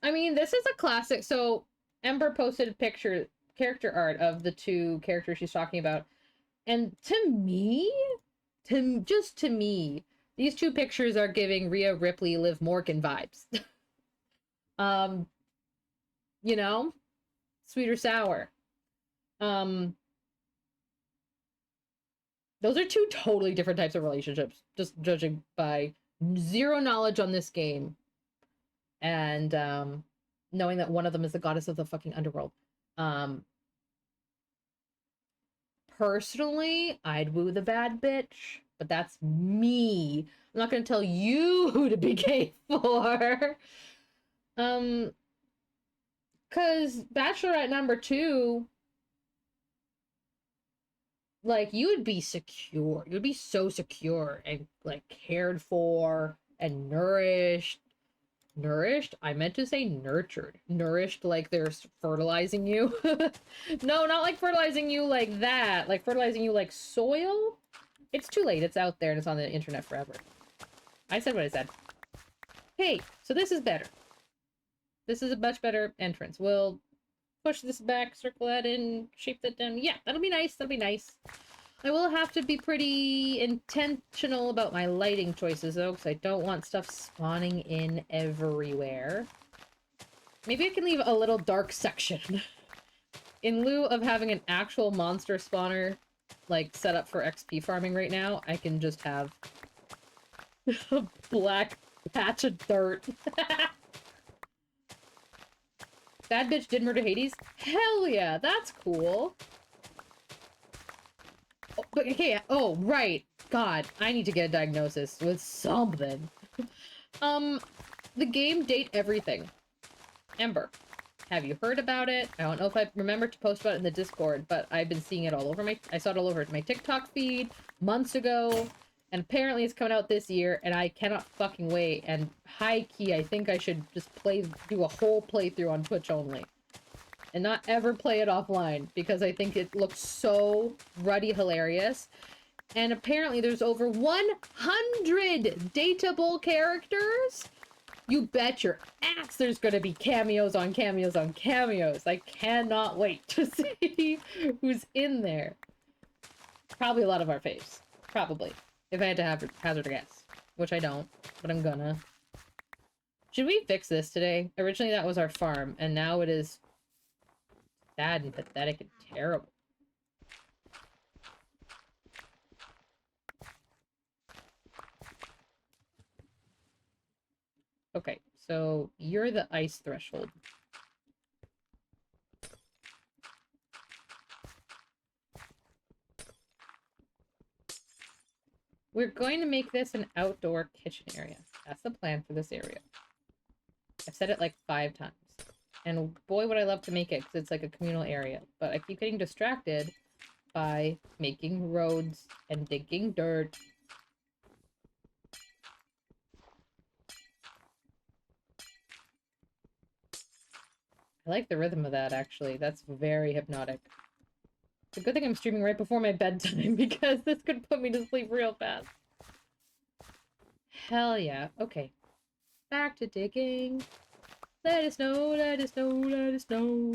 I mean, this is a classic. So, Ember posted a character art of the two characters she's talking about. And to me, these two pictures are giving Rhea Ripley, Liv Morgan vibes. You know? Sweet or sour. Those are two totally different types of relationships, just judging by zero knowledge on this game. And knowing that one of them is the goddess of the fucking underworld. Personally, I'd woo the bad bitch. but that's me. I'm not gonna tell you who to be gay for. Um, cause Bachelorette number 2, like, you would be secure. You'd be so secure and like cared for and nourished. Nourished? I meant to say nurtured. Nourished like they're fertilizing you. No, not like fertilizing you like that. Like fertilizing you like soil. It's too late. It's out there and it's on the internet forever. I said what I said. Hey, so this is better. This is a much better entrance. We'll push this back, circle that in, shape that down. Yeah, that'll be nice. That'll be nice. I will have to be pretty intentional about my lighting choices, though, because I don't want stuff spawning in everywhere. Maybe I can leave a little dark section. In lieu of having an actual monster spawner, like, set up for XP farming right now, I can just have a black patch of dirt. Bad bitch did murder Hades? Hell yeah, that's cool. Oh, but okay, oh, right. God, I need to get a diagnosis with something. The game date everything. Ember, have you heard about it? I don't know if I remember to post about it in the Discord, but I've been seeing it all over I saw it all over my TikTok feed months ago, and apparently it's coming out this year, and I cannot fucking wait, and high-key, I think I should just do a whole playthrough on Twitch only. And not ever play it offline, because I think it looks so ruddy hilarious. And apparently there's over 100 dateable characters? You bet your ass there's gonna be cameos on cameos on cameos. I cannot wait to see who's in there. Probably a lot of our faves. Probably. If I had to hazard a guess. Which I don't, but I'm gonna. Should we fix this today? Originally that was our farm, and now it is sad and pathetic and terrible. Okay, so you're the ice threshold. We're going to make this an outdoor kitchen area. That's the plan for this area. I've said it like 5 times. And boy, would I love to make it, because it's like a communal area. But I keep getting distracted by making roads and digging dirt. I like the rhythm of that, actually. That's very hypnotic. It's a good thing I'm streaming right before my bedtime, because this could put me to sleep real fast. Hell yeah. Okay. Back to digging. Let us know, let us know, let us know.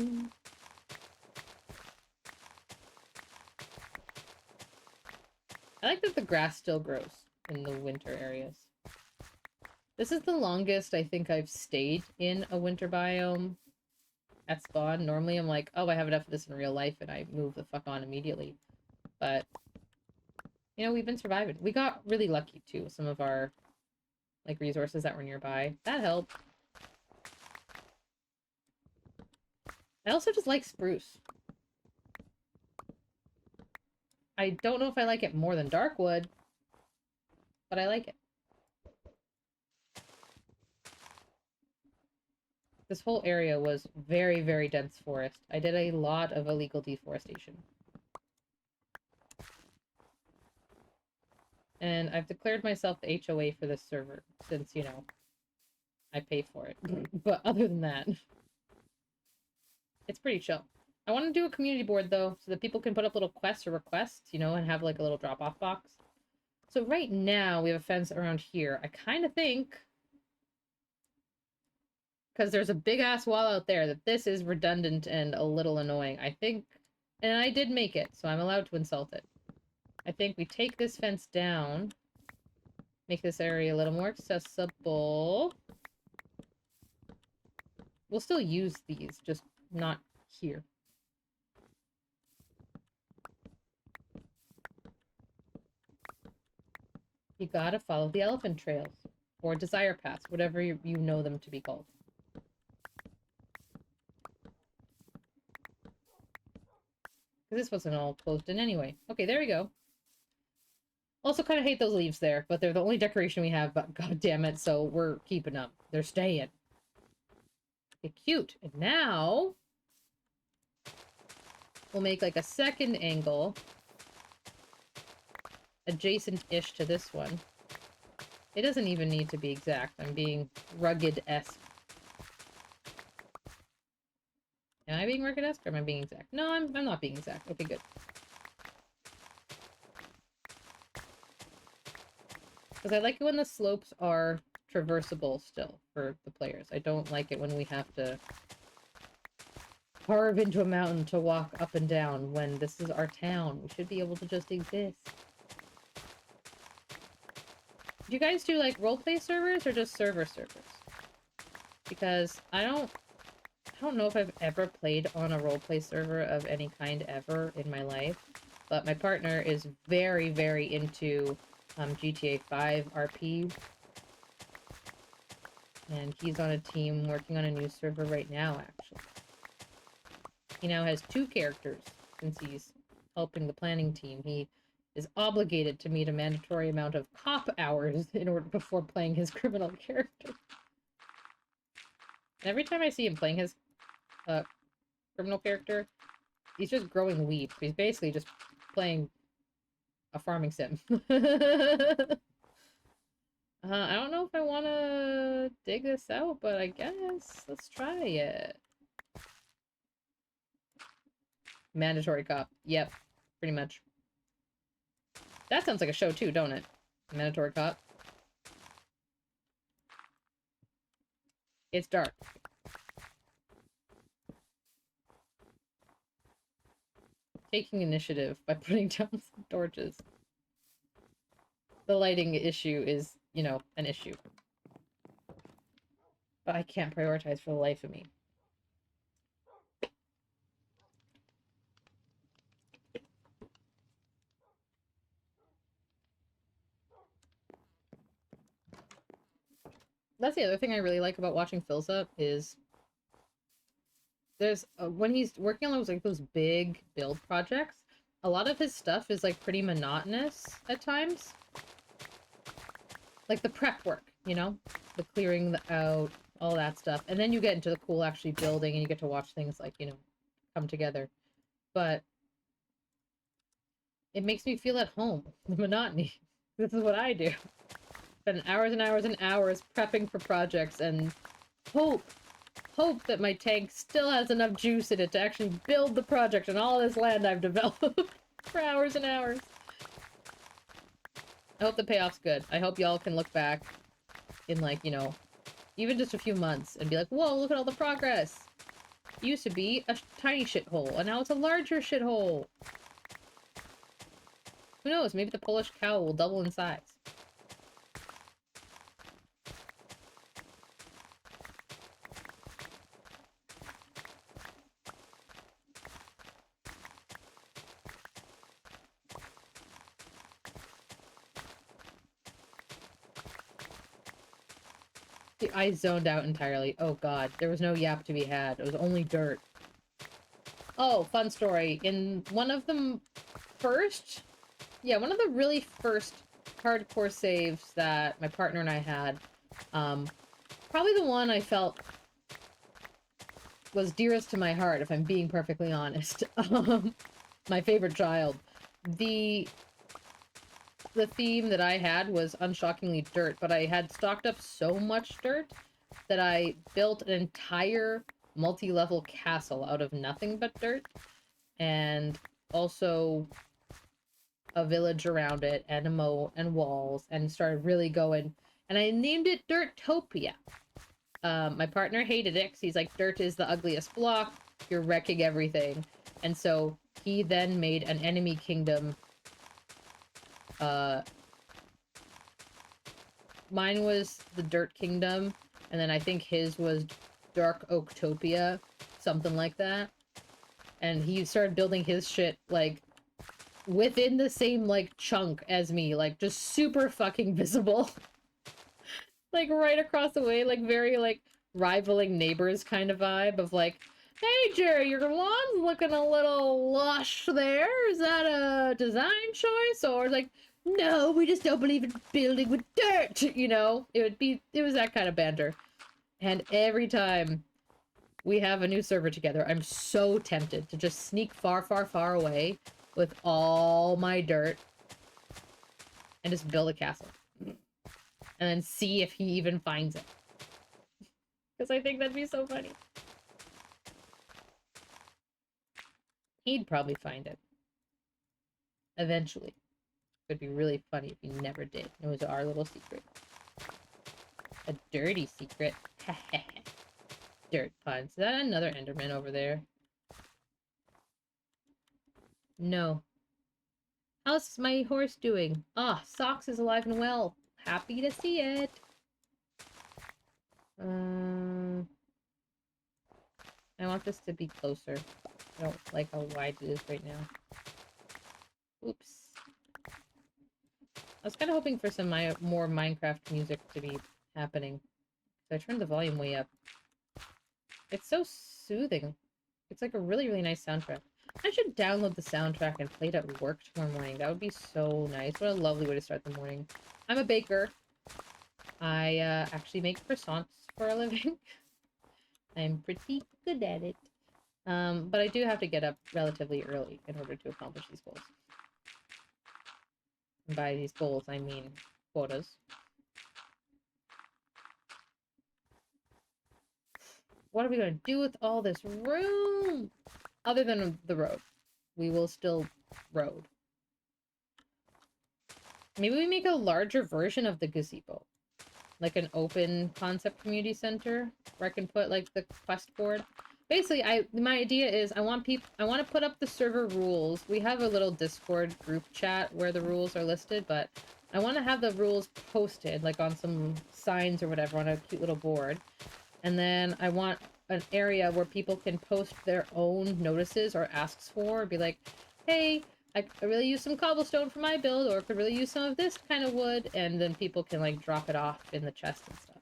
I like that the grass still grows in the winter areas. This is the longest I think I've stayed in a winter biome at spawn. Normally I'm like, oh, I have enough of this in real life, and I move the fuck on immediately. But, you know, we've been surviving. We got really lucky, too. Some of our, like, resources that were nearby. That helped. I also just like spruce. I don't know if I like it more than darkwood, but I like it. This whole area was very, very dense forest. I did a lot of illegal deforestation. And I've declared myself the HOA for this server, since, you know, I pay for it. But other than that, it's pretty chill. I want to do a community board, though, so that people can put up little quests or requests, you know, and have, like, a little drop-off box. So right now, we have a fence around here. I kind of think, because there's a big-ass wall out there, that this is redundant and a little annoying. I think, and I did make it, so I'm allowed to insult it. I think we take this fence down, make this area a little more accessible. We'll still use these, just not here. You gotta follow the elephant trails, or desire paths, whatever you know them to be called. Because this wasn't all closed in anyway. Okay, there we go. Also kind of hate those leaves there, but they're the only decoration we have, but god damn it, so we're keeping them. They're staying. Okay, cute. And now we'll make like a second angle adjacent-ish to this one. It doesn't even need to be exact. I'm being rugged-esque. Am I being rugged-esque or am I being exact? No, I'm not being exact. Okay, good. Because I like it when the slopes are traversable still for the players. I don't like it when we have to carve into a mountain to walk up and down when this is our town. We should be able to just exist. Do you guys do like roleplay servers or just servers? Because I don't know if I've ever played on a roleplay server of any kind ever in my life, but my partner is very, very into GTA 5 RP, and he's on a team working on a new server right now, actually. He now has 2 characters since he's helping the planning team. He is obligated to meet a mandatory amount of cop hours in order before playing his criminal character. And every time I see him playing his criminal character, he's just growing weed. He's basically just playing a farming sim. I don't know if I want to dig this out, but I guess let's try it. Mandatory cop. Yep, pretty much. That sounds like a show too, don't it? Mandatory cop. It's dark. Taking initiative by putting down some torches. The lighting issue is, you know, an issue. But I can't prioritize for the life of me. That's the other thing I really like about watching Philza is there's when he's working on those big build projects, a lot of his stuff is like pretty monotonous at times. Like the prep work, you know? The clearing out, all that stuff. And then you get into the cool actually building and you get to watch things like, you know, come together. But it makes me feel at home. The monotony. This is what I do. Spend hours and hours and hours prepping for projects and hope that my tank still has enough juice in it to actually build the project on all this land I've developed for hours and hours. I hope the payoff's good. I hope y'all can look back in like, you know, even just a few months and be like, whoa, look at all the progress. It used to be a tiny shithole, and now it's a larger shithole. Who knows? Maybe the Polish cow will double in size. I zoned out entirely. Oh god, there was no yap to be had. It was only dirt. Oh, fun story. In one of the first... Yeah, one of the really first hardcore saves that my partner and I had, probably the one I felt was dearest to my heart, if I'm being perfectly honest. My favorite child. The theme that I had was unshockingly dirt, but I had stocked up so much dirt that I built an entire multi-level castle out of nothing but dirt, and also a village around it, and a moat, and walls, and started really going, and I named it Dirtopia. My partner hated it, because he's like, dirt is the ugliest block, you're wrecking everything, and so he then made an enemy kingdom. Mine was the Dirt Kingdom, and then I think his was Dark Oaktopia, something like that. And he started building his shit, like, within the same, like, chunk as me, like, just super fucking visible. Like, right across the way, like, very, like, rivaling neighbors kind of vibe of, like, Hey, Jerry, your lawn's looking a little lush there. Is that a design choice? Or like, no, we just don't believe in building with dirt, you know? It was that kind of banter. And every time we have a new server together, I'm so tempted to just sneak far, far, far away with all my dirt and just build a castle. And then see if he even finds it. Because I think that'd be so funny. He'd probably find it. Eventually. It would be really funny if he never did. It was our little secret. A dirty secret. Dirt puns. Is that another Enderman over there? No. How's my horse doing? Ah, Socks is alive and well. Happy to see it. I want this to be closer. I don't like how wide it is right now. Oops. I was kind of hoping for some more Minecraft music to be happening. So I turned the volume way up. It's so soothing. It's like a really, really nice soundtrack. I should download the soundtrack and play it at work tomorrow morning. That would be so nice. What a lovely way to start the morning. I'm a baker. I actually make croissants for a living. I'm pretty good at it. But I do have to get up relatively early in order to accomplish these goals. And by these goals, I mean quotas. What are we going to do with all this room? Other than the road. We will still road. Maybe we make a larger version of the gazebo. Like an open concept community center where I can put like the quest board. Basically, my idea is I want to put up the server rules. We have a little Discord group chat where the rules are listed, but I want to have the rules posted like on some signs or whatever on a cute little board. And then I want an area where people can post their own notices or asks for, be like, hey, I really use some cobblestone for my build, or could really use some of this kind of wood, and then people can like drop it off in the chest and stuff.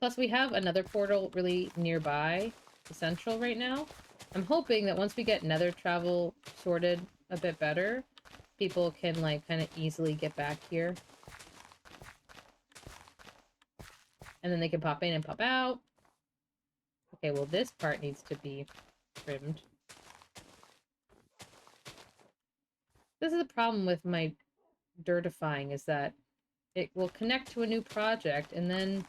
Plus we have another portal really nearby, the central right now. I'm hoping that once we get nether travel sorted a bit better, people can like kind of easily get back here. And then they can pop in and pop out. Okay, well this part needs to be trimmed. This is the problem with my dirtifying, is that it will connect to a new project and then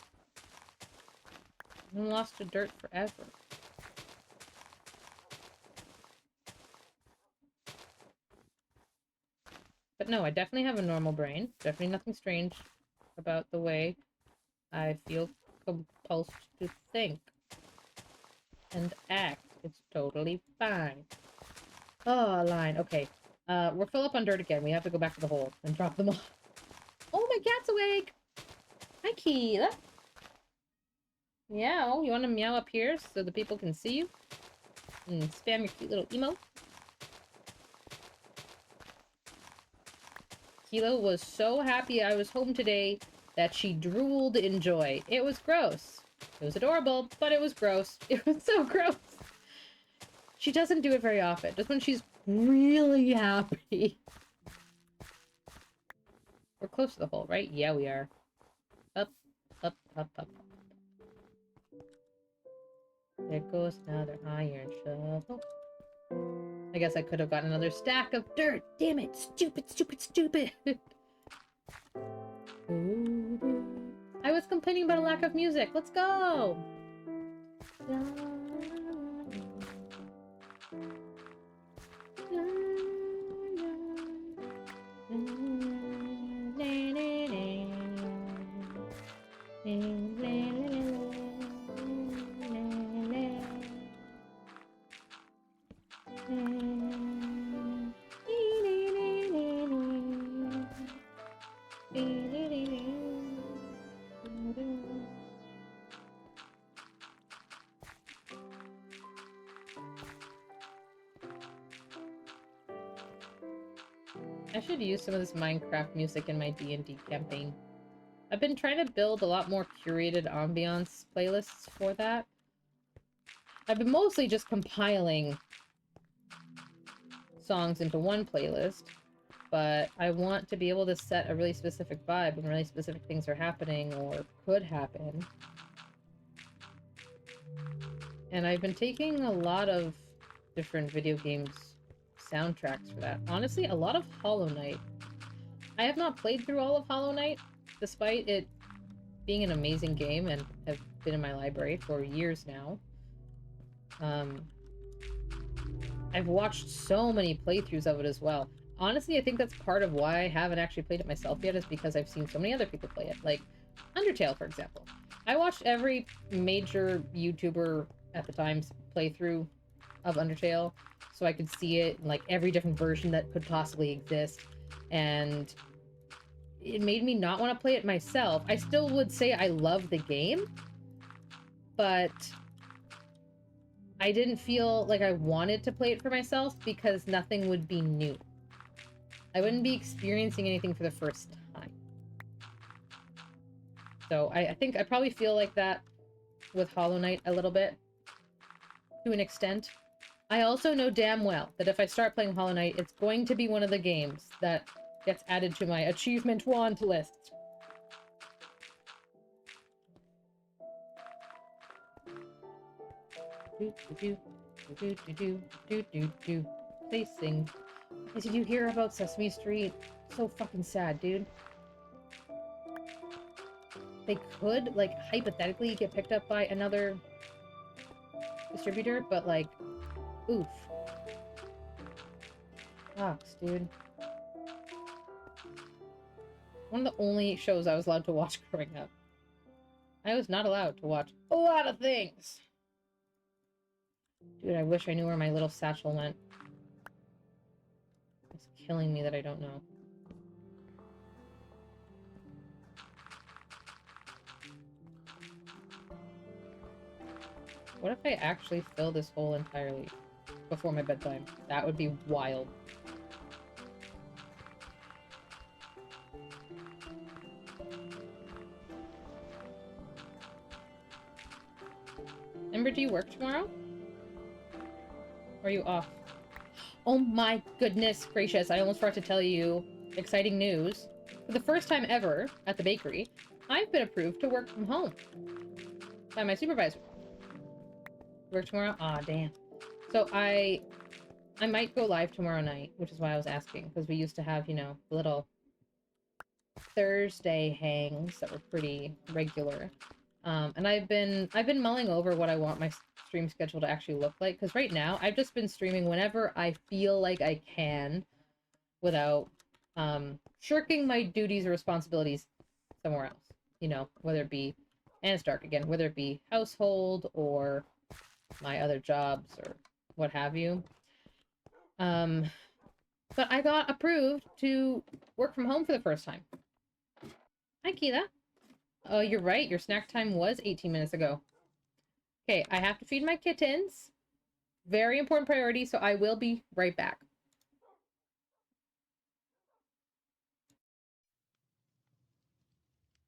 I'm lost to dirt forever. But no, I definitely have a normal brain. Definitely nothing strange about the way I feel compulsed to think and act. It's totally fine. Oh, a line. Okay. We're full up on dirt again. We have to go back to the hole and drop them off. Oh, my cat's awake! Hi, Keela. Yeah, you want to meow up here so the people can see you? And spam your cute little emote? Kilo was so happy I was home today that she drooled in joy. It was gross. It was adorable, but it was gross. It was so gross. She doesn't do it very often, just when she's really happy. We're close to the hole, right? Yeah, we are. Up, up, up, up, up. There goes another iron shovel. I guess I could have gotten another stack of dirt. Damn it. Stupid, stupid, stupid. I was complaining about a lack of music. Let's go. I should use some of this Minecraft music in my D&D campaign. I've been trying to build a lot more curated ambiance playlists for that. I've been mostly just compiling songs into one playlist, but I want to be able to set a really specific vibe when really specific things are happening or could happen. And I've been taking a lot of different video games soundtracks for that. Honestly, a lot of Hollow Knight. I have not played through all of Hollow Knight, despite it being an amazing game and have been in my library for years now. I've watched so many playthroughs of it as well. Honestly, I think that's part of why I haven't actually played it myself yet, is because I've seen so many other people play it. Like Undertale, for example. I watched every major YouTuber at the time's playthrough of Undertale, so I could see it in, like, every different version that could possibly exist, and it made me not want to play it myself. I still would say I love the game, but I didn't feel like I wanted to play it for myself because nothing would be new. I wouldn't be experiencing anything for the first time. So I think I probably feel like that with Hollow Knight a little bit, to an extent. I also know damn well that if I start playing Hollow Knight, it's going to be one of the games that gets added to my achievement want list. They sing. Did you hear about Sesame Street? So fucking sad, dude. They could, like, hypothetically get picked up by another distributor, but, like, oof. Sucks, dude. One of the only shows I was allowed to watch growing up. I was not allowed to watch a lot of things. Dude, I wish I knew where my little satchel went. It's killing me that I don't know. What if I actually fill this hole entirely before my bedtime? That would be wild. Ember, do you work tomorrow? Or are you off? Oh my goodness gracious, I almost forgot to tell you exciting news. For the first time ever at the bakery, I've been approved to work from home by my supervisor. Work tomorrow? Ah, damn. So I might go live tomorrow night, which is why I was asking, because we used to have, you know, little Thursday hangs that were pretty regular. And I've been mulling over what I want my stream schedule to actually look like, because right now I've just been streaming whenever I feel like I can without shirking my duties or responsibilities somewhere else, you know, whether it be, and it's dark again, whether it be household or my other jobs or what have you. But I got approved to work from home for the first time. Hi, Keela. Oh, you're right. Your snack time was 18 minutes ago. Okay, I have to feed my kittens. Very important priority, so I will be right back.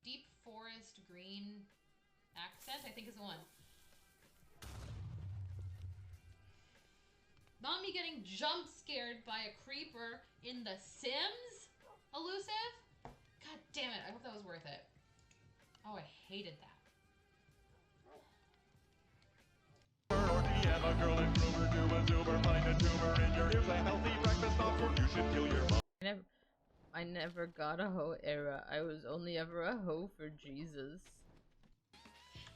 Deep forest green accent, I think is the one. Not me getting jump scared by a creeper in The Sims? Elusive? God damn it, I hope that was worth it. Oh, I hated that. I never got a hoe era. I was only ever a hoe for Jesus.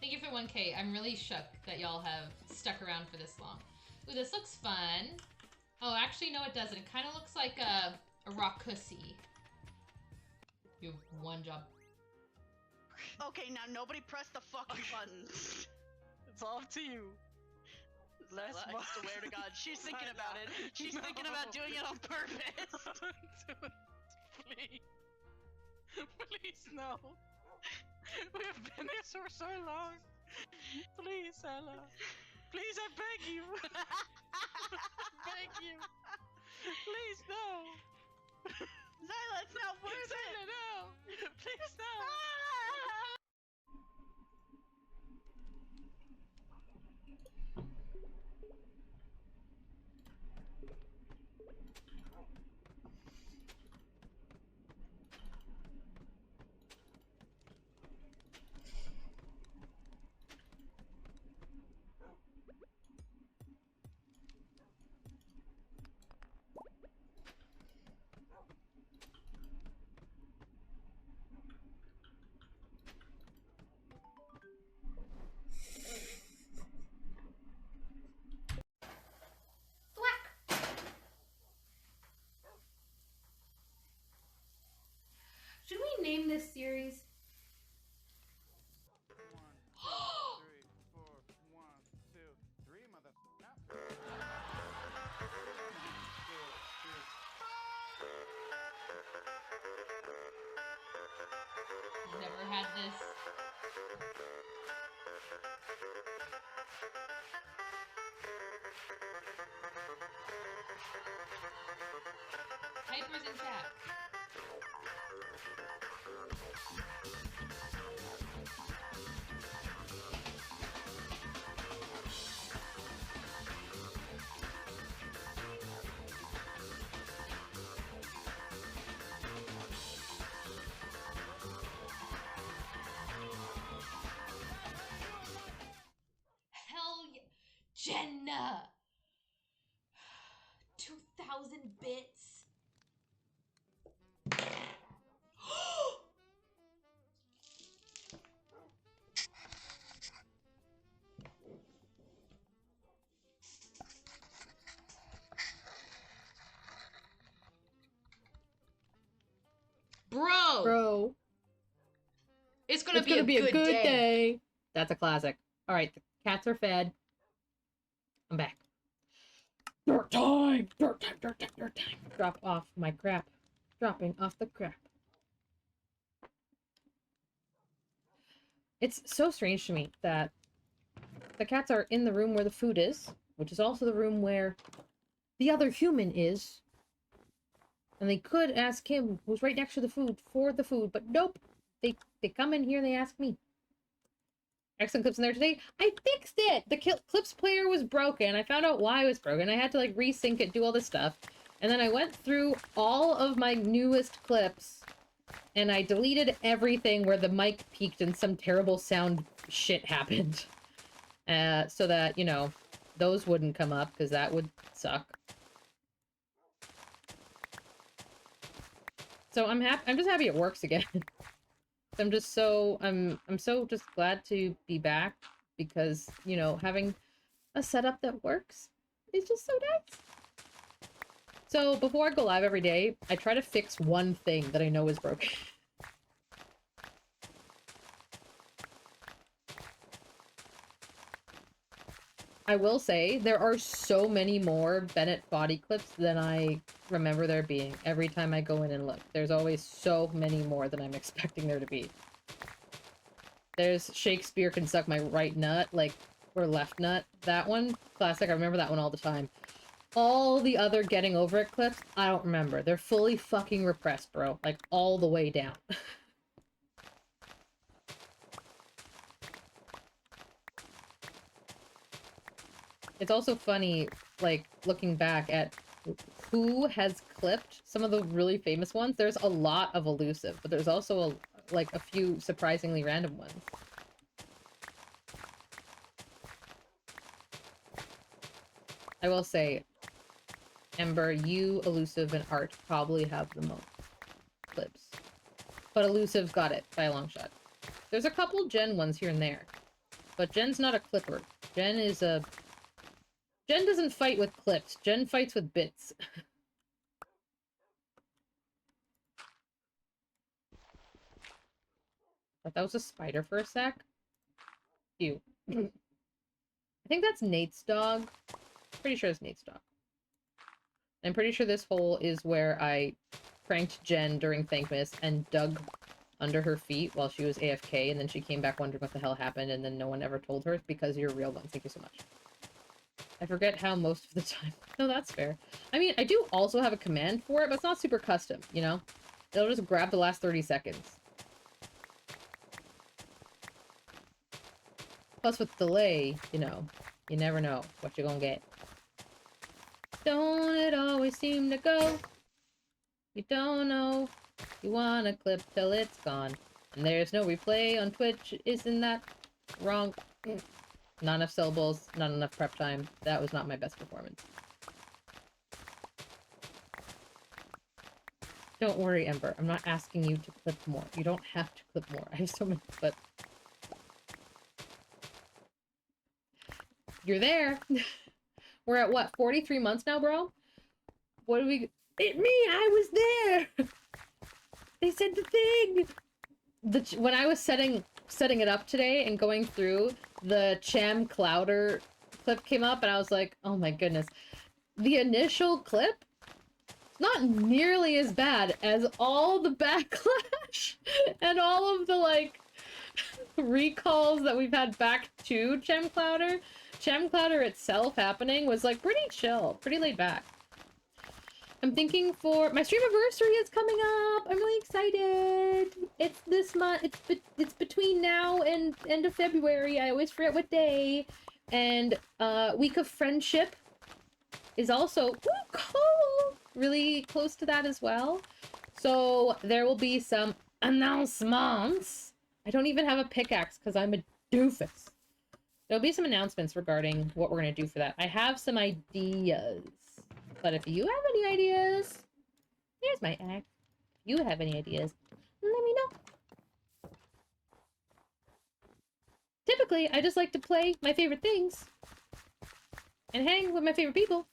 Thank you for 1K. I'm really shook that y'all have stuck around for this long. Ooh, this looks fun. Oh, actually, no, it doesn't. It kind of looks like a rockussy. You have one job. Okay, now nobody press the fucking buttons. It's all up to you. I swear to God, she's thinking about it. She's thinking about doing it on purpose. Don't do it. Please. Please, no. We have been here for so long. Please, Ella. Please, I beg you. Beg you. Please, no. Zyla, it's not worth it. No. Please, no. name this series? 1, 2, 3, 4, 1, 2, 3, mother. No. 1, 2, 3. Never had this. Hyper's in chat. Hell yeah. Jenna! 2,000 bits. Bro! It's gonna be a good day. That's a classic. Alright, the cats are fed. I'm back. Dirt time! Dirt time, dirt time, dirt time. Drop off my crap. Dropping off the crap. It's so strange to me that the cats are in the room where the food is, which is also the room where the other human is. And they could ask him, who's right next to the food, for the food, but nope. They come in here and they ask me. Excellent clips in there today. I fixed it! The clips player was broken. I found out why it was broken. I had to, like, resync it, do all this stuff. And then I went through all of my newest clips, and I deleted everything where the mic peaked and some terrible sound shit happened. So that, you know, those wouldn't come up, because that would suck. So I'm just happy it works again. I'm so just glad to be back because, you know, having a setup that works is just so nice. So before I go live every day, I try to fix one thing that I know is broken. I will say, there are so many more Bennett body clips than I remember there being every time I go in and look. There's always so many more than I'm expecting there to be. There's Shakespeare can suck my right nut, like, or left nut. That one, classic, I remember that one all the time. All the other getting over it clips, I don't remember. They're fully fucking repressed, bro. Like, all the way down. It's also funny, like, looking back at who has clipped some of the really famous ones. There's a lot of elusive, but there's also, like, a few surprisingly random ones. I will say, Ember, you, Elusive, and Art probably have the most clips. But Elusive's got it by a long shot. There's a couple Jen ones here and there. But Jen's not a clipper. Jen doesn't fight with clips. Jen fights with bits. Thought that was a spider for a sec. Ew. I think that's Nate's dog. Pretty sure it's Nate's dog. I'm pretty sure this hole is where I pranked Jen during Thankmas and dug under her feet while she was AFK, and then she came back wondering what the hell happened, and then no one ever told her because you're a real one. Thank you so much. I forget how most of the time. No, that's fair. I mean, I do also have a command for it, but it's not super custom, you know? It'll just grab the last 30 seconds. Plus, with delay, you know, you never know what you're gonna get. Don't it always seem to go? You don't know. You want a clip till it's gone. And there's no replay on Twitch. Isn't that wrong? Not enough syllables, not enough prep time. That was not my best performance. Don't worry, Ember. I'm not asking you to clip more. You don't have to clip more. I have so many, but... You're there! We're at, what, 43 months now, bro? What do we... It me! I was there! said the thing! When I was setting it up today and going through, the Cham Clouder clip came up and I was like, oh my goodness. The initial clip, not nearly as bad as all the backlash and all of the, like, recalls that we've had back to Cham Clouder. Cham Clouder itself happening was, like, pretty chill, pretty laid back. I'm thinking for my stream anniversary is coming up. I'm really excited. It's this month. It's between now and end of February. I always forget what day. And Week of Friendship is also really close to that as well. So there will be some announcements. I don't even have a pickaxe because I'm a doofus. There'll be some announcements regarding what we're going to do for that. I have some ideas. But if you have any ideas, here's my axe. If you have any ideas, let me know. Typically, I just like to play my favorite things and hang with my favorite people.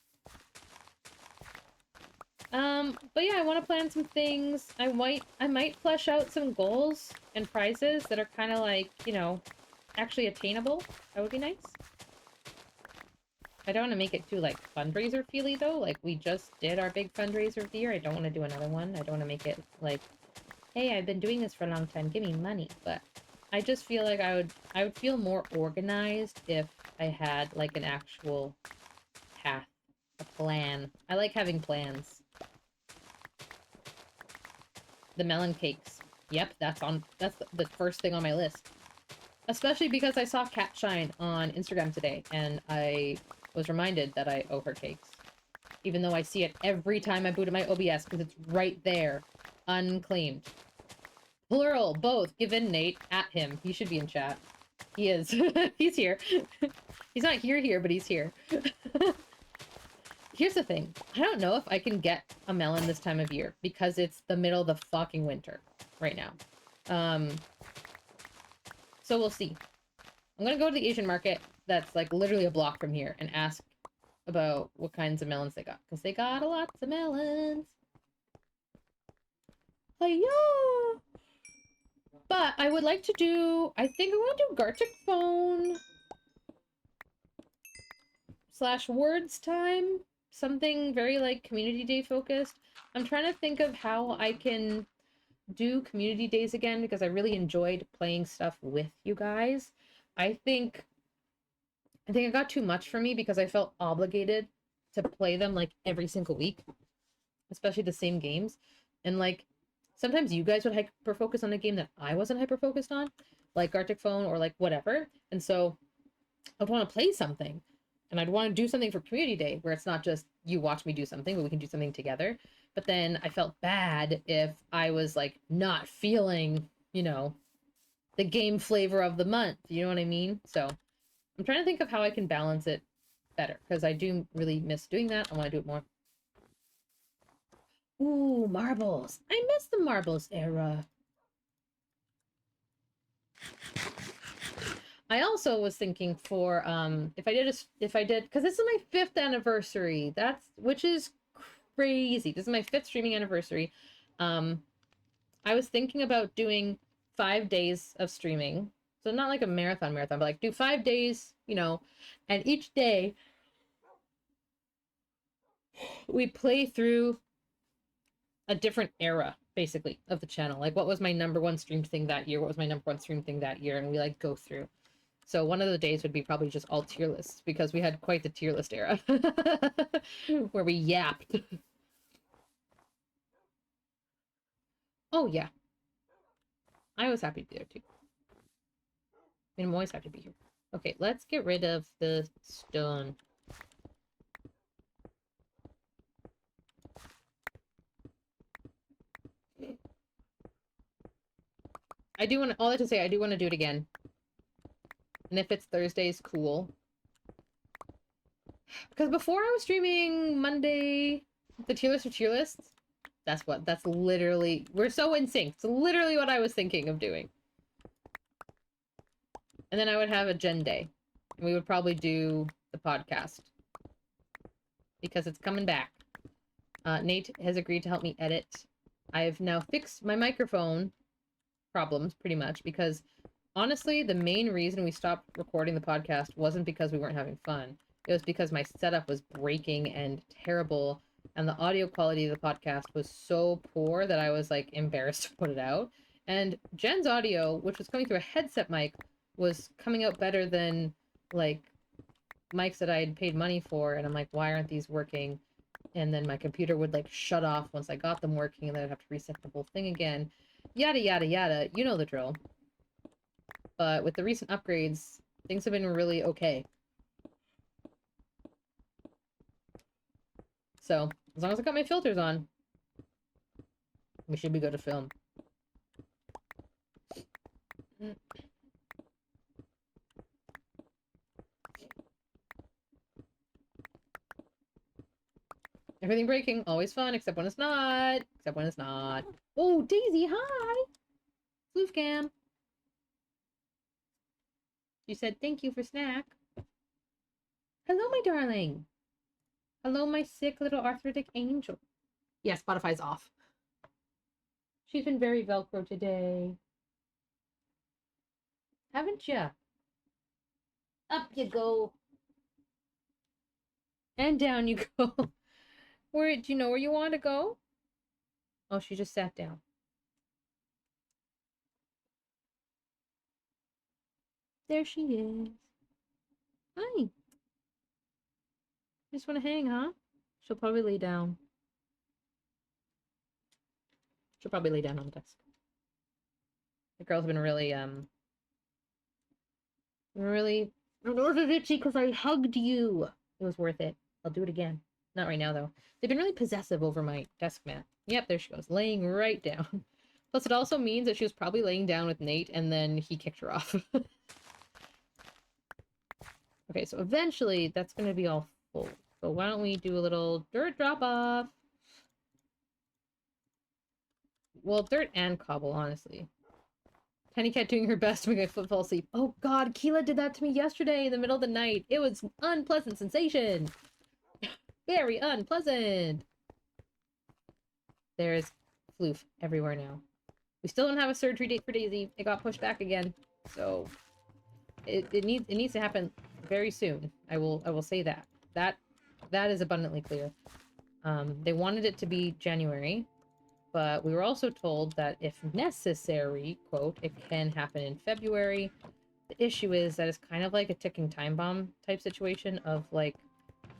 But yeah, I want to plan some things. I might flesh out some goals and prizes that are kind of like, you know, actually attainable. That would be nice. I don't want to make it too, like, fundraiser-feely, though. Like, we just did our big fundraiser of the year. I don't want to do another one. I don't want to make it, like, hey, I've been doing this for a long time. Give me money. But I just feel like I would feel more organized if I had, like, an actual path. A plan. I like having plans. The melon cakes. Yep, that's the first thing on my list. Especially because I saw Catshine on Instagram today, and I was reminded that I owe her cakes. Even though I see it every time I boot at my OBS, because it's right there. Unclaimed. Plural, both. Give in, Nate. At him. He should be in chat. He is. He's here. He's not here, but he's here. Here's the thing. I don't know if I can get a melon this time of year, because it's the middle of the fucking winter right now. So we'll see. I'm gonna go to the Asian market that's like literally a block from here and ask about what kinds of melons they got. Because they got a lot of melons. Hiya! But I would like to do... I think I want to do Gartic Phone / words time. Something very like community day focused. I'm trying to think of how I can do community days again because I really enjoyed playing stuff with you guys. I think it got too much for me because I felt obligated to play them like every single week, especially the same games. And like sometimes you guys would hyper focus on a game that I wasn't hyper focused on, like Gartic Phone or like whatever. And so I'd want to play something and I'd want to do something for community day where it's not just you watch me do something, but we can do something together. But then I felt bad if I was like not feeling, you know, the game flavor of the month. You know what I mean? So I'm trying to think of how I can balance it better because I do really miss doing that. I want to do it more. Ooh, marbles. I miss the marbles era. I also was thinking for if I did because this is my 5th anniversary. Which is crazy. This is my 5th streaming anniversary. I was thinking about doing 5 days of streaming. So not like a marathon, but like do 5 days, you know, and each day we play through a different era, basically, of the channel. Like what was my ¡1 streamed thing that year? What was my #1 streamed thing that year? And we like go through. So one of the days would be probably just all tier lists because we had quite the tier list era where we yapped. Oh yeah. I was happy to be there too. I mean, I'm always happy to be here. Okay, let's get rid of the stone. I do want to, all that to say, I do want to do it again. And if it's Thursdays, cool. Because before I was streaming Monday, the tier list of tier lists, that's literally, we're so in sync. It's literally what I was thinking of doing. And then I would have a Gen Day. And we would probably do the podcast. Because it's coming back. Nate has agreed to help me edit I've now fixed my microphone problems pretty much because honestly, the main reason we stopped recording the podcast wasn't because we weren't having fun. It was because my setup was breaking and terrible, and the audio quality of the podcast was so poor that I was like embarrassed to put it out. And Jen's audio, which was coming through a headset mic, was coming out better than like mics that I had paid money for, and I'm like, why aren't these working? And then my computer would like shut off once I got them working, and then I'd have to reset the whole thing again. Yada yada yada, you know the drill. But with the recent upgrades, things have been really okay. So, as long as I got my filters on, we should be good to film. Everything breaking, always fun, except when it's not. Except when it's not. Oh, Daisy, hi! Floofcam. You said thank you for snack. Hello, my darling. Hello, my sick little arthritic angel. Yeah, Spotify's off. She's been very Velcro today. Haven't ya? Up you go. And down you go. Where, do you know where you want to go? Oh, she just sat down. There she is. Hi. Just want to hang, huh? She'll probably lay down. She'll probably lay down on the desk. The girl's been really itchy because I hugged you. It was worth it. I'll do it again. Not right now, though. They've been really possessive over my desk mat. Yep, there she goes, laying right down. Plus, it also means that she was probably laying down with Nate, and then he kicked her off. Okay, so eventually, that's going to be all full. So why don't we do a little dirt drop-off? Well, dirt and cobble, honestly. Tiny Cat doing her best to make my foot fall asleep. Oh god, Keela did that to me yesterday in the middle of the night. It was an unpleasant sensation. Very unpleasant. There's floof everywhere now. We still don't have a surgery date for Daisy. It got pushed back again. So it needs to happen very soon. I will say that. That is abundantly clear. They wanted it to be January. But we were also told that if necessary, quote, it can happen in February. The issue is that it's kind of like a ticking time bomb type situation of like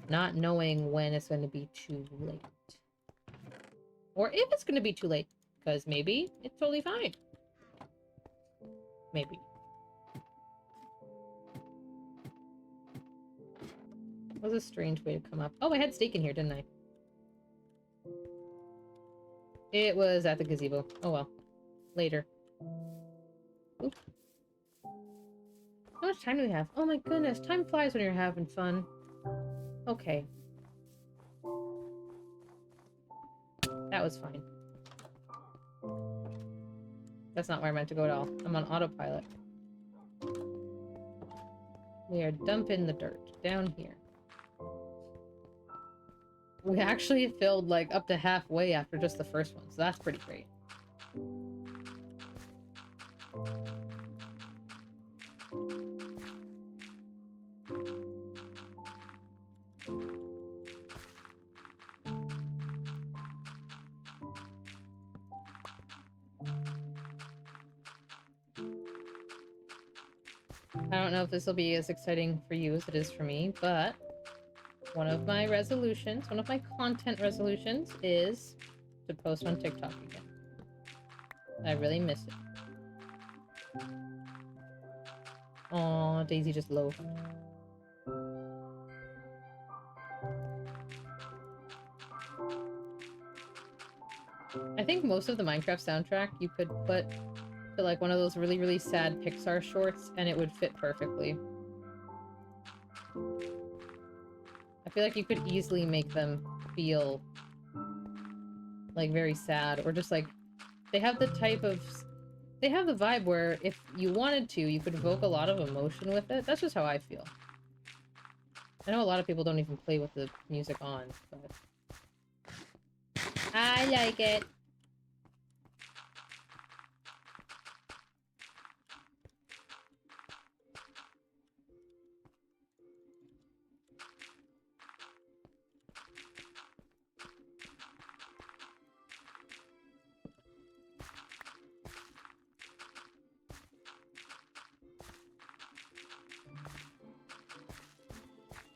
not knowing when it's going to be too late. Or if it's going to be too late, because maybe it's totally fine. Maybe. That was a strange way to come up. Oh, I had steak in here, didn't I? It was at the gazebo. Oh well. Later. Oop. How much time do we have? Oh my goodness, time flies when you're having fun. Okay. That was fine. That's not where I meant to go at all. I'm on autopilot. We are dumping the dirt down here. We actually filled like up to halfway after just the first one, so that's pretty great. I don't know if this will be as exciting for you as it is for me, but one of my resolutions, one of my content resolutions is to post on TikTok again. I really miss it. Aw, Daisy just loafed. I think most of the Minecraft soundtrack you could put to like one of those really, really sad Pixar shorts and it would fit perfectly. I feel like you could easily make them feel like very sad or just like they have the vibe where if you wanted to, you could evoke a lot of emotion with it. That's just how I feel. I know a lot of people don't even play with the music on, but I like it.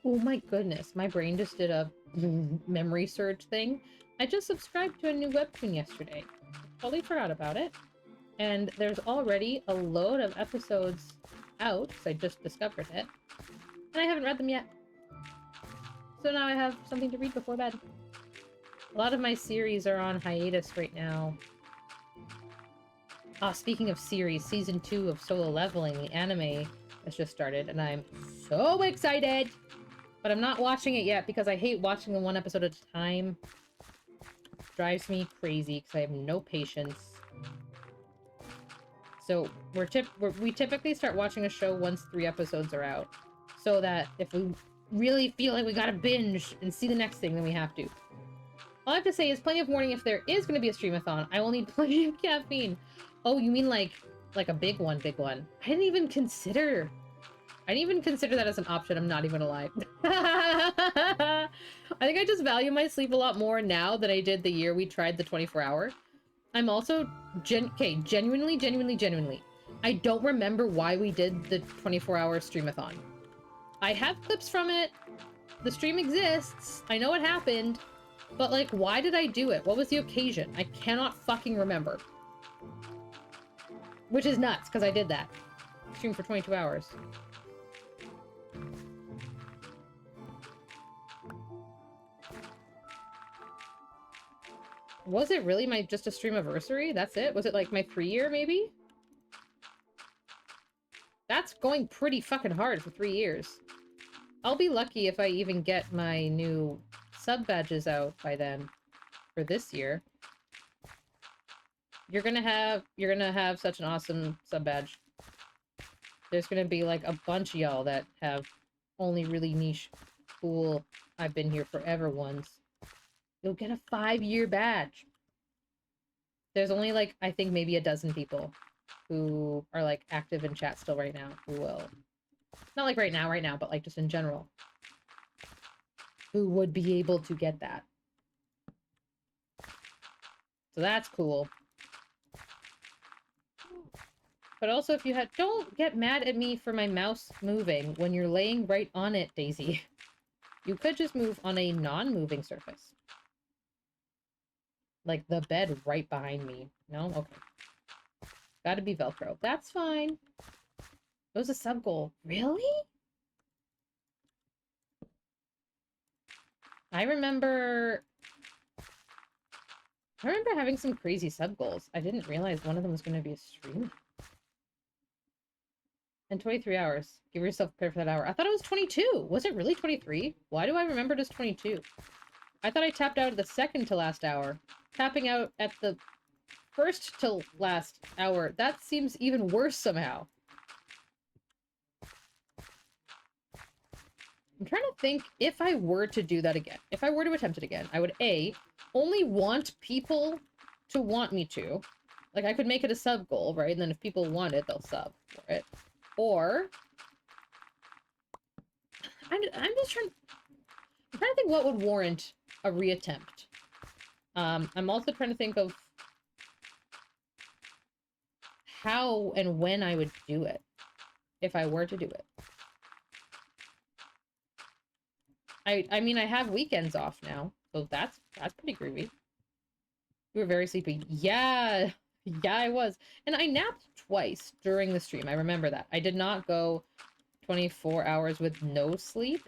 Oh my goodness, my brain just did a memory search thing. I just subscribed to a new webtoon yesterday. Totally forgot about it. And there's already a load of episodes out, because I just discovered it. And I haven't read them yet. So now I have something to read before bed. A lot of my series are on hiatus right now. Speaking of series, season 2 of Solo Leveling, the anime, has just started, and I'm so excited! But I'm not watching it yet because I hate watching them one episode at a time. Drives me crazy because I have no patience. So we typically start watching a show once 3 episodes are out. So that if we really feel like we gotta binge and see the next thing, then we have to. All I have to say is plenty of warning if there is gonna be a streamathon. I will need plenty of caffeine. Oh, you mean like a big one, big one. I didn't even consider that as an option, I'm not even gonna lie. I think I just value my sleep a lot more now than I did the year we tried the 24-hour. I'm also, genuinely, I don't remember why we did the 24-hour streamathon. I have clips from it, the stream exists, I know it happened, but like, why did I do it? What was the occasion? I cannot fucking remember. Which is nuts, because I did that. Stream for 22 hours. Was it really my just a stream anniversary? That's it? Was it like my 3-year maybe? That's going pretty fucking hard for 3 years. I'll be lucky if I even get my new sub badges out by then for this year. You're gonna have such an awesome sub badge. There's gonna be like a bunch of y'all that have only really niche, cool, I've been here forever ones. You'll get a 5-year badge. There's only like, I think maybe a dozen people who are like active in chat still right now who will. Not like right now, but like just in general. Who would be able to get that. So that's cool. But also if you had, don't get mad at me for my mouse moving when you're laying right on it, Daisy. You could just move on a non-moving surface. Like the bed right behind me. No? Okay. Gotta be Velcro. That's fine. It was a sub goal. Really? I remember having some crazy sub goals. I didn't realize one of them was going to be a stream. And 23 hours. Give yourself credit for that hour. I thought it was 22. Was it really 23? Why do I remember it as 22? I thought I tapped out at the second to last hour. Tapping out at the first to last hour. That seems even worse somehow. I'm trying to think if I were to do that again. If I were to attempt it again, I would A, only want people to want me to. Like, I could make it a sub goal, right? And then if people want it, they'll sub for it. Or... I'm just trying to think what would warrant a reattempt. I'm also trying to think of how and when I would do it. If I were to do it. I mean, I have weekends off now, so that's pretty groovy. You were very sleepy. Yeah, I was. And I napped twice during the stream. I remember that. I did not go 24 hours with no sleep.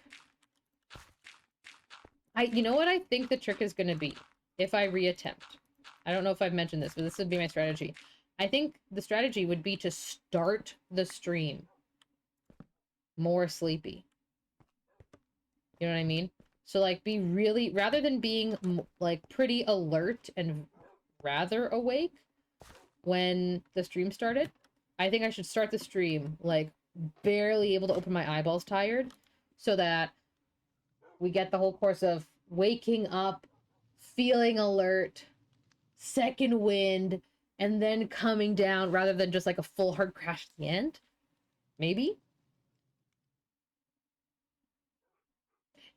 You know what I think the trick is going to be if I reattempt? I don't know if I've mentioned this, but this would be my strategy. I think the strategy would be to start the stream more sleepy. You know what I mean? So, like, be really, rather than being, like, pretty alert and rather awake when the stream started, I think I should start the stream, like, barely able to open my eyeballs tired, so that we get the whole course of waking up, feeling alert, second wind, and then coming down, rather than just, like, a full hard crash at the end. Maybe?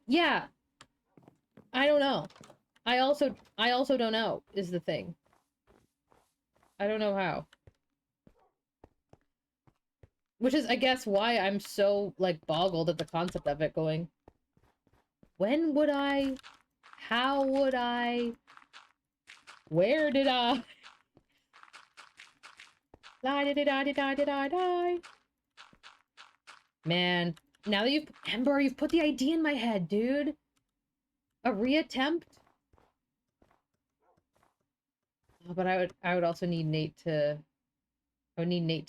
Yeah. I don't know. I also don't know, is the thing. I don't know how. Which is, I guess, why I'm so, like, boggled at the concept of it going, When would I? How would I? Where did I? Die. Man, now that you've put the idea in my head, dude. A reattempt? Oh, but I would also need Nate to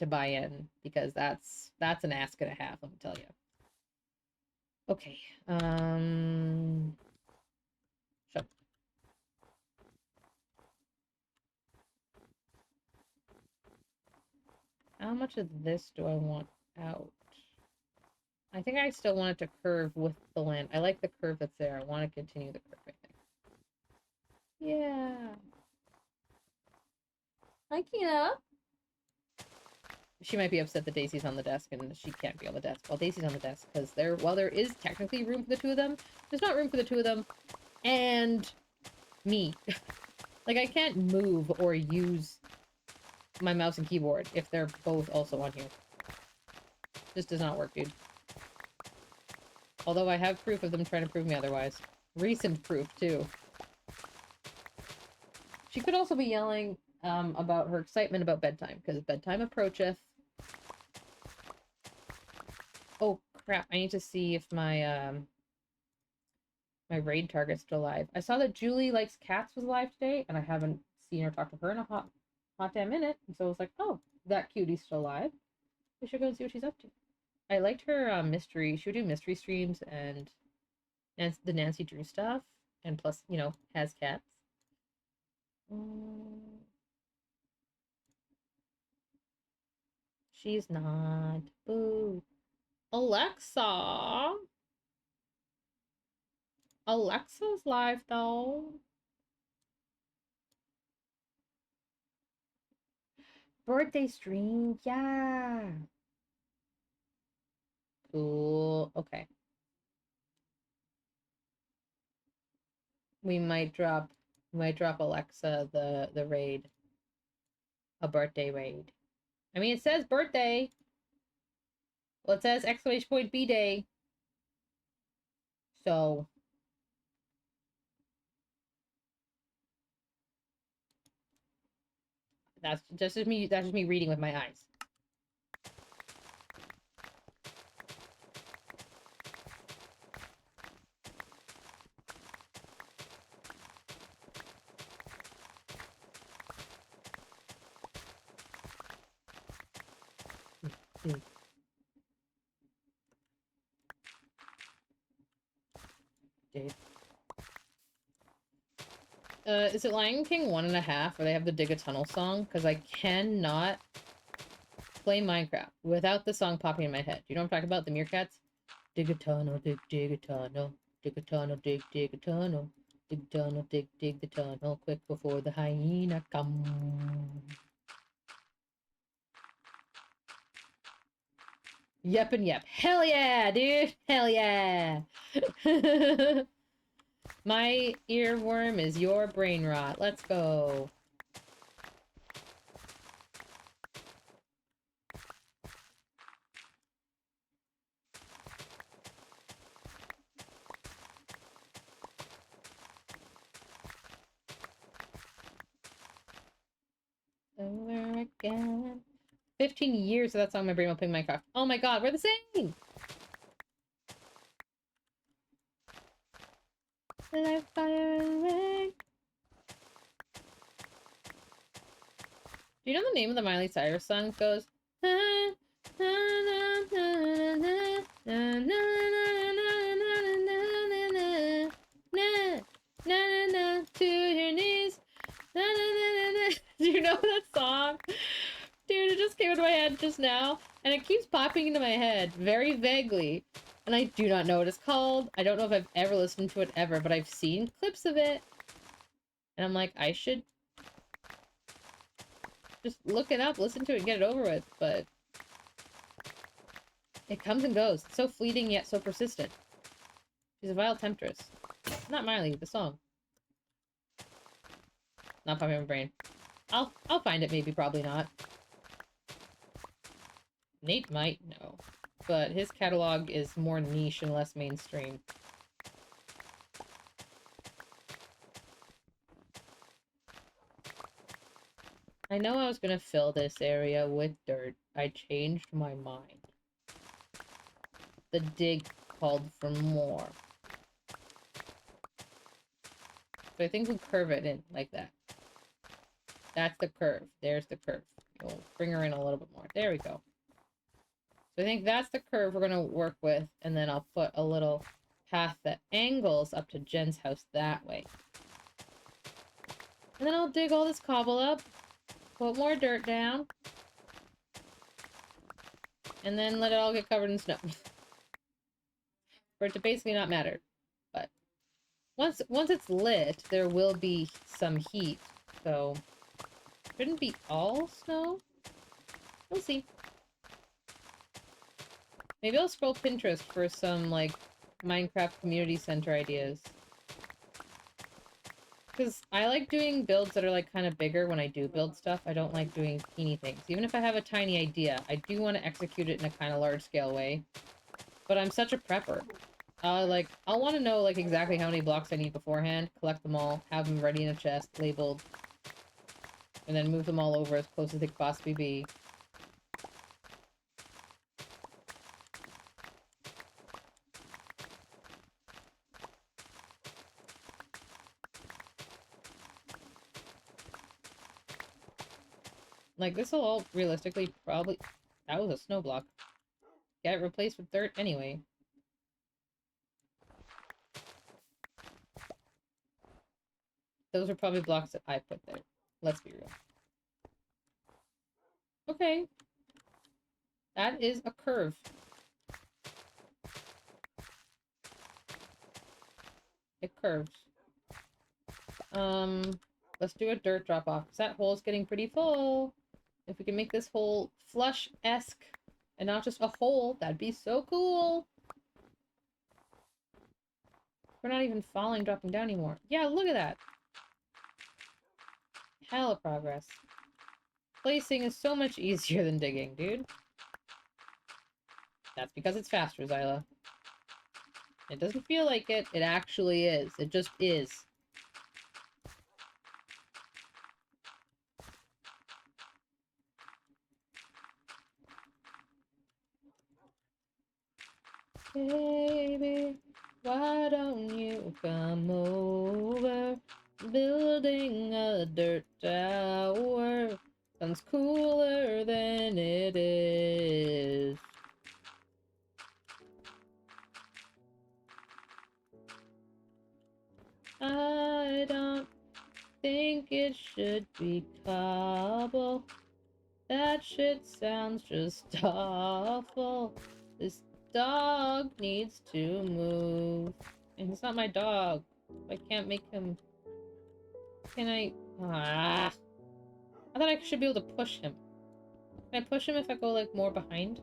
buy in because that's an ask and a half, let me tell you. Okay. Shut. How much of this do I want out? I think I still want it to curve with the land. I like the curve that's there. I want to continue the curve, I think. Yeah. Hi, Kina. She might be upset that Daisy's on the desk and she can't be on the desk while Daisy's on the desk because while there is technically room for the two of them, there's not room for the two of them and me. Like, I can't move or use my mouse and keyboard if they're both also on here. This does not work, dude. Although I have proof of them trying to prove me otherwise. Recent proof, too. She could also be yelling about her excitement about bedtime, because bedtime approacheth. Oh, crap. I need to see if my my raid target's still alive. I saw that Julie Likes Cats was alive today, and I haven't seen or talked to her in a hot damn minute. And so I was like, oh, that cutie's still alive. We should go and see what she's up to. I liked her mystery. She would do mystery streams and the Nancy Drew stuff, and plus, you know, has cats. She's not. Boo. Alexa. Alexa's live though. Birthday stream, yeah. Cool. Okay. We might drop Alexa the raid. A birthday raid. I mean, it says birthday. Well, it says exclamation point B day. So that's just me reading with my eyes. Dude. Is it Lion King 1.5 where they have the Dig a Tunnel song? Because I cannot play Minecraft without the song popping in my head. Do you know what I'm talking about? The meerkats? Dig a tunnel, dig a tunnel. Dig a tunnel, dig a tunnel. Dig a tunnel, dig the tunnel. Quick before the hyena come. Yep and yep. Hell yeah, dude! Hell yeah! My earworm is your brain rot. Let's go. Over again. 15 years of that song, my brain will play Minecraft. Oh my god, we're the same! Light, fire, and rain. Do you know the name of the Miley Cyrus song? It goes. To your knees. Do you know that song? Dude, it just came into my head just now, and it keeps popping into my head very vaguely. And I do not know what it's called. I don't know if I've ever listened to it ever, but I've seen clips of it. And I'm like, I should just look it up, listen to it, and get it over with, but it comes and goes. It's so fleeting yet so persistent. She's a vile temptress. Not Miley, the song. Not popping in my brain. I'll find it, maybe, probably not. Nate might know, but his catalog is more niche and less mainstream. I know I was gonna fill this area with dirt. I changed my mind. The dig called for more. So I think we curve it in like that. That's the curve. There's the curve. We'll bring her in a little bit more. There we go. So I think that's the curve we're gonna work with, and then I'll put a little path that angles up to Jen's house that way. And then I'll dig all this cobble up, put more dirt down, and then let it all get covered in snow. For it to basically not matter. But once it's lit, there will be some heat, so shouldn't be all snow. We'll see. Maybe I'll scroll Pinterest for some, like, Minecraft community center ideas. Because I like doing builds that are, like, kind of bigger when I do build stuff. I don't like doing teeny things. Even if I have a tiny idea, I do want to execute it in a kind of large-scale way. But I'm such a prepper. I'll want to know, like, exactly how many blocks I need beforehand, collect them all, have them ready in a chest, labeled, and then move them all over as close as they could possibly be. Like, this will all realistically probably... That was a snow block. Get it replaced with dirt anyway. Those are probably blocks that I put there. Let's be real. Okay. That is a curve. It curves. Let's do a dirt drop-off, because that hole's getting pretty full. If we can make this hole flush-esque and not just a hole, that'd be so cool. We're not even falling, dropping down anymore. Yeah, look at that. Hella progress. Placing is so much easier than digging, dude. That's because it's faster, Zyla. It doesn't feel like it. It actually is. It just is. Baby, why don't you come over? Building a dirt tower sounds cooler than it is. I don't think it should be cobble. That shit sounds just awful. This dog needs to move. And he's not my dog. I can't make him... Can I... Ah! I thought I should be able to push him. Can I push him if I go, like, more behind?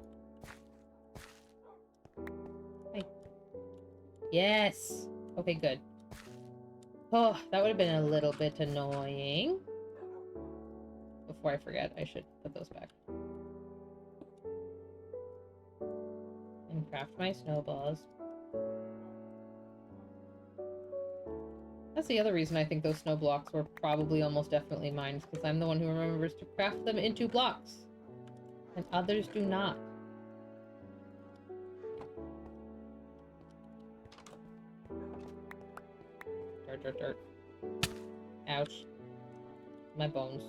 Hey. Yes! Okay, good. Oh, that would have been a little bit annoying. Before I forget, I should put those back. And craft my snowballs. That's the other reason I think those snow blocks were probably almost definitely mine, because I'm the one who remembers to craft them into blocks. And others do not. Dirt, dirt, dirt. Ouch. My bones.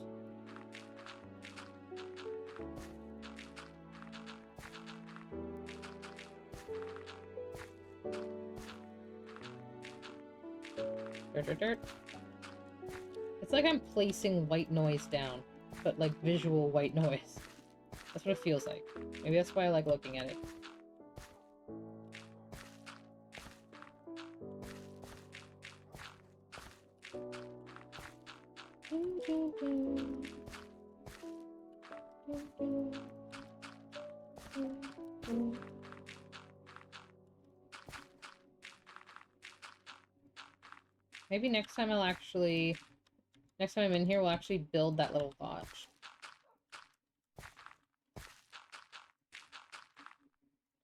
Dirt, dirt, dirt. It's like I'm placing white noise down, but like visual white noise. That's what it feels like. Maybe that's why I like looking at it. Maybe next time next time I'm in here, we'll actually build that little lodge.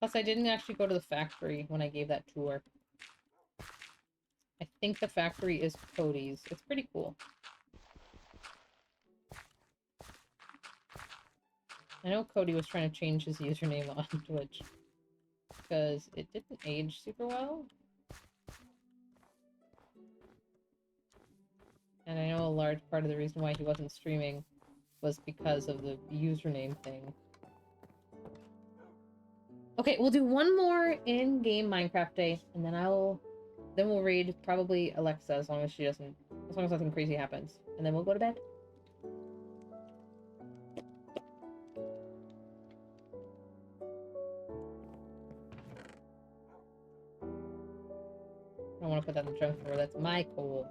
Plus, I didn't actually go to the factory when I gave that tour. I think the factory is Cody's. It's pretty cool. I know Cody was trying to change his username on Twitch because it didn't age super well. And I know a large part of the reason why he wasn't streaming was because of the username thing. Okay, we'll do one more in-game Minecraft day, and then we'll raid probably Alexa as long as nothing crazy happens. And then we'll go to bed. I don't want to put that in the junk drawer. That's my coal.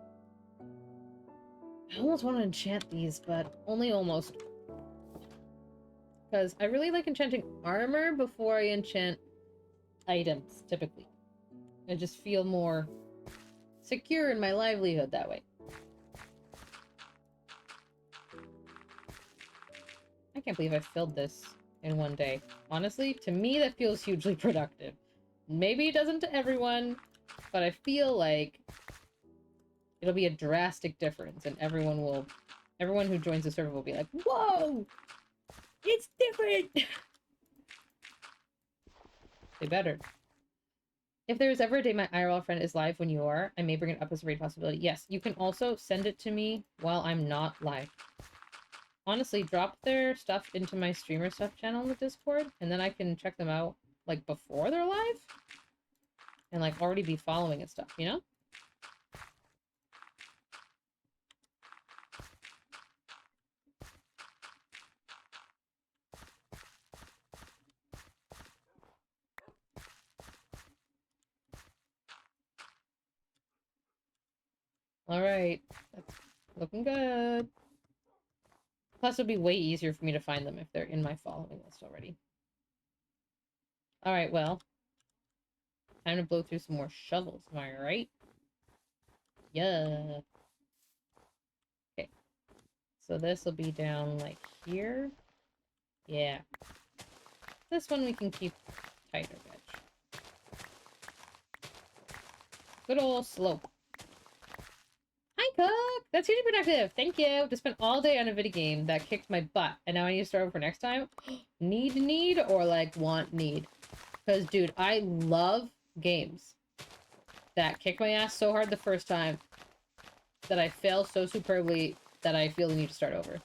I almost want to enchant these, but only almost. Because I really like enchanting armor before I enchant items, typically. I just feel more secure in my livelihood that way. I can't believe I filled this in one day. Honestly, to me that feels hugely productive. Maybe it doesn't to everyone, but I feel like it'll be a drastic difference, and everyone who joins the server will be like, whoa! It's different! They better. If there is ever a day my IRL friend is live when you are, I may bring it up as a raid possibility. Yes, you can also send it to me while I'm not live. Honestly, drop their stuff into my streamer stuff channel in the Discord, and then I can check them out, like, before they're live? And, like, already be following and stuff, you know? Alright. That's looking good. Plus, it'll be way easier for me to find them if they're in my following list already. Alright, well. Time to blow through some more shovels, am I right? Yeah. Okay. So this will be down, like, here. Yeah. This one we can keep tighter, bitch. Good old slope. Hi, Cook! That's hugely productive! Thank you! Just spent all day on a video game that kicked my butt, and now I need to start over next time? Need, or, like, need? Because, dude, I love games that kick my ass so hard the first time that I fail so superbly that I feel the need to start over.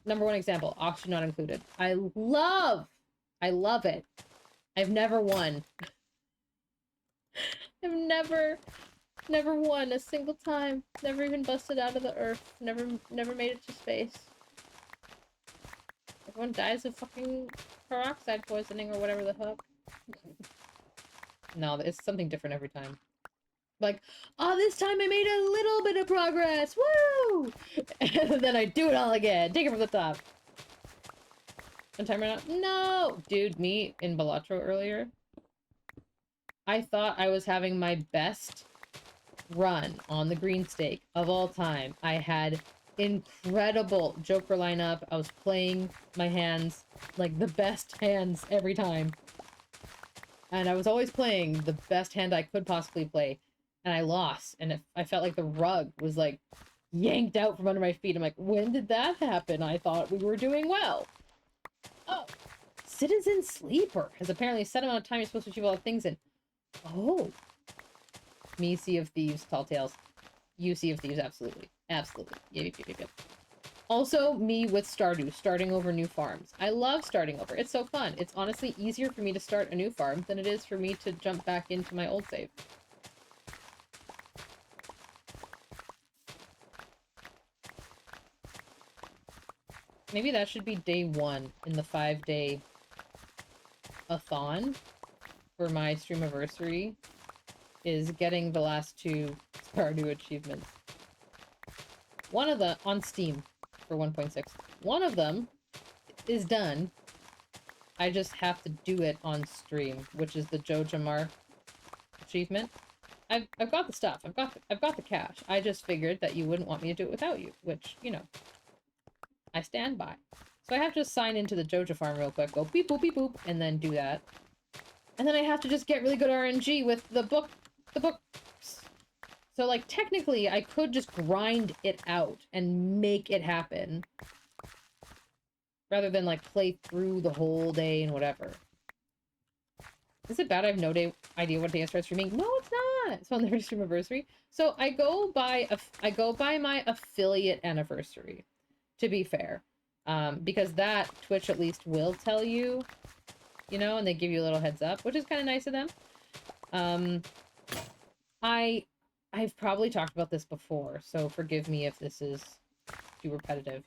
Number one example, Oxygen Not Included. I love it. I've never won. I've never won a single time. Never even busted out of the earth. Never made it to space. Everyone dies of fucking peroxide poisoning or whatever the fuck. No, it's something different every time. Like, oh, this time I made a little bit of progress! Woo! And then I do it all again. Take it from the top. And timer out. No! Dude, me in Balatro earlier, I thought I was having my best run on the green stake of all time. I had incredible Joker lineup. I was playing my hands like the best hands every time. And I was always playing the best hand I could possibly play. And I lost. And I felt like the rug was like yanked out from under my feet. I'm like, when did that happen? I thought we were doing well. Oh, Citizen Sleeper has apparently a set amount of time you're supposed to achieve all the things in. Oh. Me, Sea of Thieves, Tall Tales. You, Sea of Thieves, absolutely. Absolutely. Yep. Also, me with Stardew, starting over new farms. I love starting over. It's so fun. It's honestly easier for me to start a new farm than it is for me to jump back into my old save. Maybe that should be day 1 in the 5-day a-thon for my streamiversary, is getting the last 2 Stardew achievements. One of them on Steam for 1.6. One of them is done. I just have to do it on stream, which is the Jojamar achievement. I've got the stuff. I've got the cash. I just figured that you wouldn't want me to do it without you, which, you know, I stand by. So I have to sign into the Joja farm real quick, go beep boop beep boop, and then do that. And then I have to just get really good RNG with the books. So, like, technically, I could just grind it out and make it happen. rather than like play through the whole day and whatever. Is it bad I have no idea what day I start streaming? No, it's not. It's on the stream anniversary. So I go by my affiliate anniversary, to be fair. Because that Twitch at least will tell you, you know, and they give you a little heads up, which is kind of nice of them. I've probably talked about this before, so forgive me if this is too repetitive.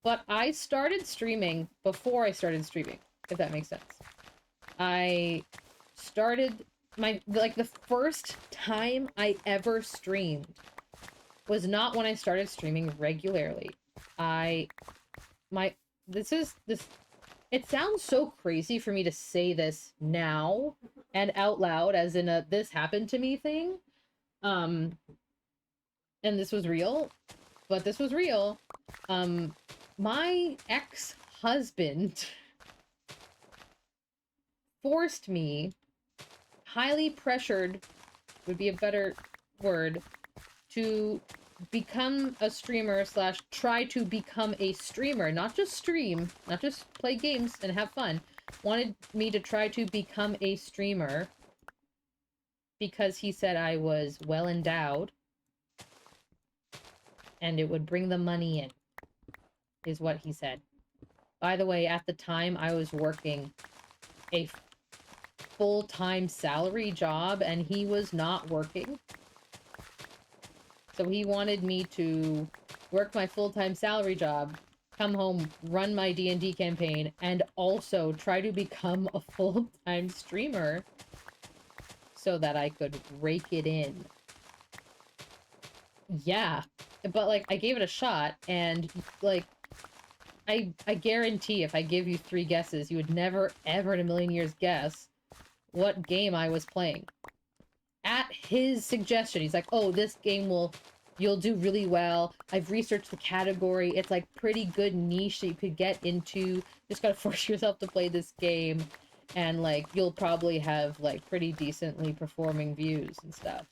But I started streaming before I started streaming, if that makes sense. I started the first time I ever streamed was not when I started streaming regularly. It sounds so crazy for me to say this now and out loud as in a this happened to me thing. And this was real, but this was real. My ex-husband forced me, highly pressured would be a better word, to become a streamer / try to become a streamer. Not just stream, not just play games and have fun. Wanted me to try to become a streamer because he said I was well endowed and it would bring the money in, is what he said. By the way, at the time I was working a full-time salary job and he was not working. So he wanted me to work my full-time salary job, come home, run my D&D campaign, and also try to become a full-time streamer so that I could rake it in. Yeah, but like I gave it a shot, and like I guarantee if I give you 3 guesses, you would never ever in a million years guess what game I was playing. At his suggestion, he's like, oh, this game you'll do really well. I've researched the category. It's like pretty good niche that you could get into. Just gotta force yourself to play this game. And like, you'll probably have like pretty decently performing views and stuff.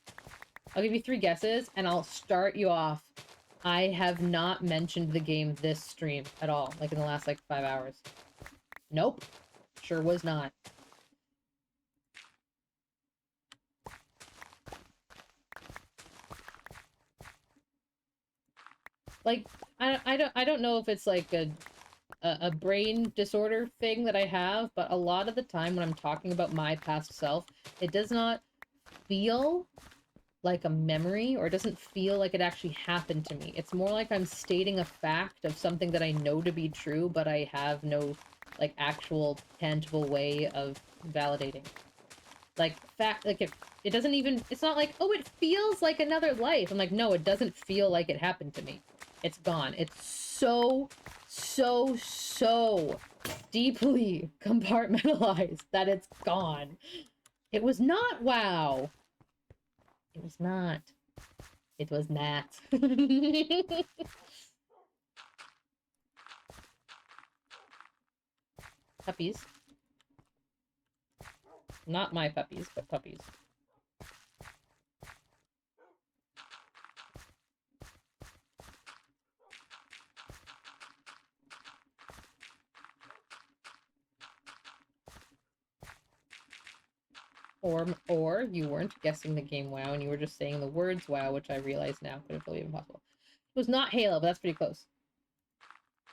I'll give you 3 guesses and I'll start you off. I have not mentioned the game this stream at all. Like in the last like 5 hours. Nope. Sure was not. Like, I don't know if it's like a brain disorder thing that I have, but a lot of the time when I'm talking about my past self, it does not feel like a memory, or it doesn't feel like it actually happened to me. It's more like I'm stating a fact of something that I know to be true, but I have no, like, actual tangible way of validating. Like, it doesn't even, it's not like, oh, it feels like another life. I'm like, no, it doesn't feel like it happened to me. It's gone. It's so deeply compartmentalized that it's gone. It was not WoW. It was not. It was not. Puppies. Not my puppies, but puppies. Or you weren't guessing the game WoW and you were just saying the words WoW, which I realize now could have totally been possible. It was not Halo, but that's pretty close.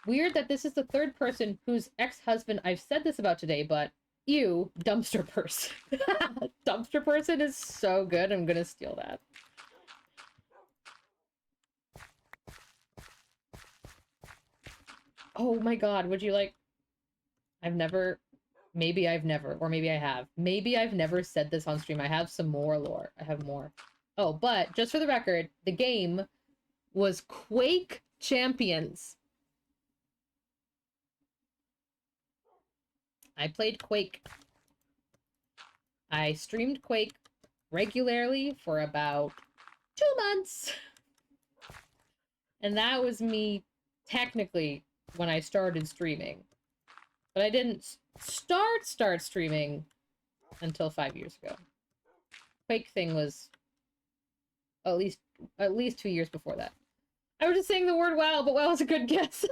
Weird that this is the 3rd person whose ex-husband I've said this about today, but ew, dumpster person. Dumpster person is so good, I'm gonna steal that. Oh my god, would you like... Maybe I've never, or maybe I have. Maybe I've never said this on stream. I have some more lore. I have more. Oh, but just for the record, the game was Quake Champions. I played Quake. I streamed Quake regularly for about 2 months. And that was me, technically, when I started streaming. But I didn't start streaming until 5 years ago. Quake thing was at least 2 years before that. I was just saying the word WoW, but WoW was a good guess.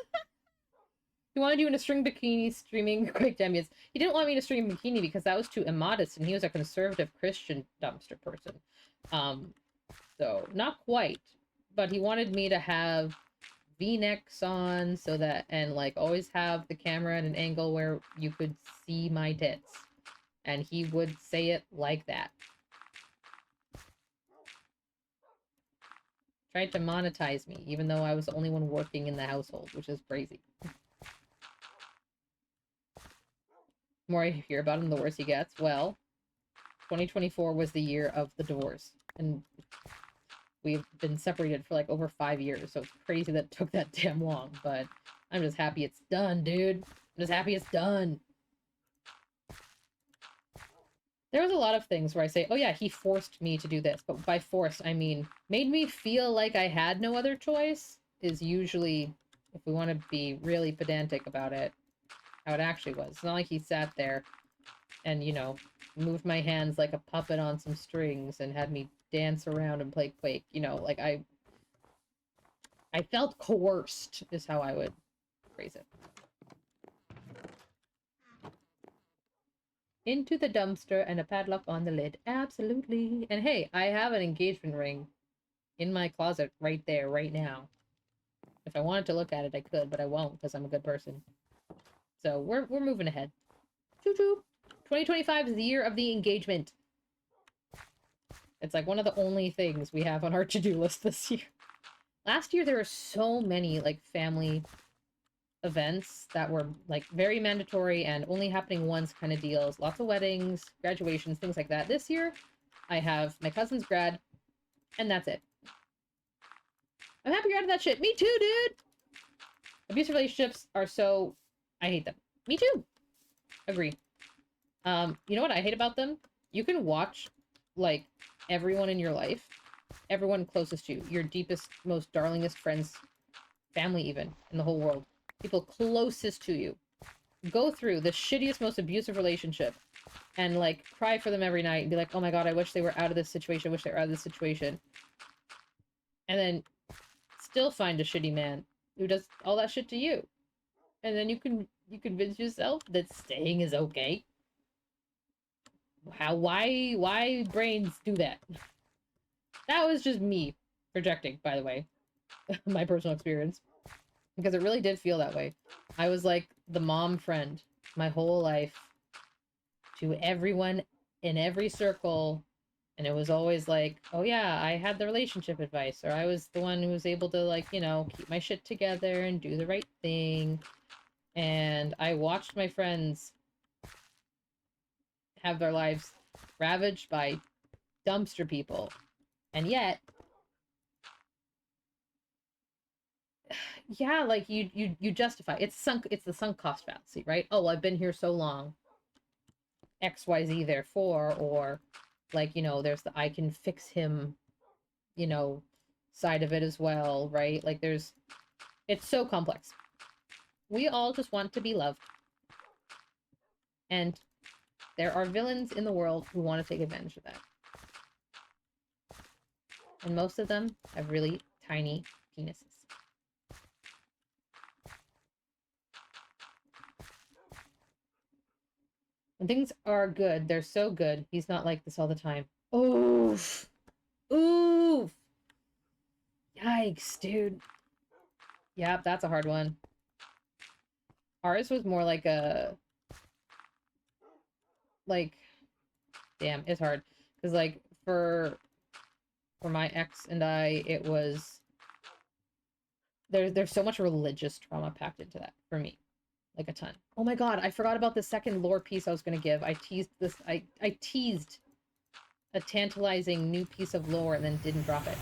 He wanted you in a string bikini streaming Quick Demias. He didn't want me in a string bikini because that was too immodest, and he was a conservative Christian dumpster person. So not quite, but he wanted me to have V-necks on so that, and like always have the camera at an angle where you could see my tits. And he would say it like that. Tried to monetize me, even though I was the only one working in the household, which is crazy. The more I hear about him, the worse he gets. Well, 2024 was the year of the divorce, and we've been separated for like over 5 years, so it's crazy that it took that damn long, but I'm just happy it's done, dude. I'm just happy it's done. There was a lot of things where I say, oh yeah, he forced me to do this, but by forced, I mean, made me feel like I had no other choice is usually, if we want to be really pedantic about it, how it actually was. It's not like he sat there and, you know, moved my hands like a puppet on some strings and had me dance around and play Quake. You know, like I felt coerced is how I would phrase it. Into the dumpster and a padlock on the lid. Absolutely. And hey, I have an engagement ring in my closet right there, right now. If I wanted to look at it, I could, but I won't because I'm a good person. So we're moving ahead. Choo-choo. 2025 is the year of the engagement. It's like one of the only things we have on our to-do list this year. Last year, there were so many, like, family events that were, like, very mandatory and only happening once kind of deals. Lots of weddings, graduations, things like that. This year, I have my cousin's grad, and that's it. I'm happy you're out of that shit. Me too, dude! Abusive relationships are so... I hate them. Me too! Agree. You know what I hate about them? You can watch, like, everyone in your life, everyone closest to you, your deepest, most darlingest friends, family even, in the whole world, people closest to you, go through the shittiest, most abusive relationship, and, like, cry for them every night, and be like, oh my god, I wish they were out of this situation, I wish they were out of this situation. And then still find a shitty man who does all that shit to you. And then you convince yourself that staying is okay. Why brains do that? That was just me projecting, by the way. My personal experience. Because it really did feel that way. I was like the mom friend my whole life to everyone in every circle. And it was always like, oh yeah, I had the relationship advice. Or I was the one who was able to, like, you know, keep my shit together and do the right thing. And I watched my friends have their lives ravaged by dumpster people. And yet, yeah, like you justify. It's the sunk cost fallacy, right? Oh, I've been here so long. XYZ therefore, or like, you know, there's the I can fix him, you know, side of it as well, right? Like it's so complex. We all just want to be loved. And there are villains in the world who want to take advantage of that. And most of them have really tiny penises. When things are good, they're so good, he's not like this all the time. Oof. Oof. Yikes, dude. Yep, that's a hard one. Ours was more like a... Like... Damn, it's hard. Because, like, for my ex and I, it was... There's so much religious trauma packed into that, for me. Like, a ton. Oh my god, I forgot about the second lore piece I was gonna give. I teased this... I teased a tantalizing new piece of lore and then didn't drop it.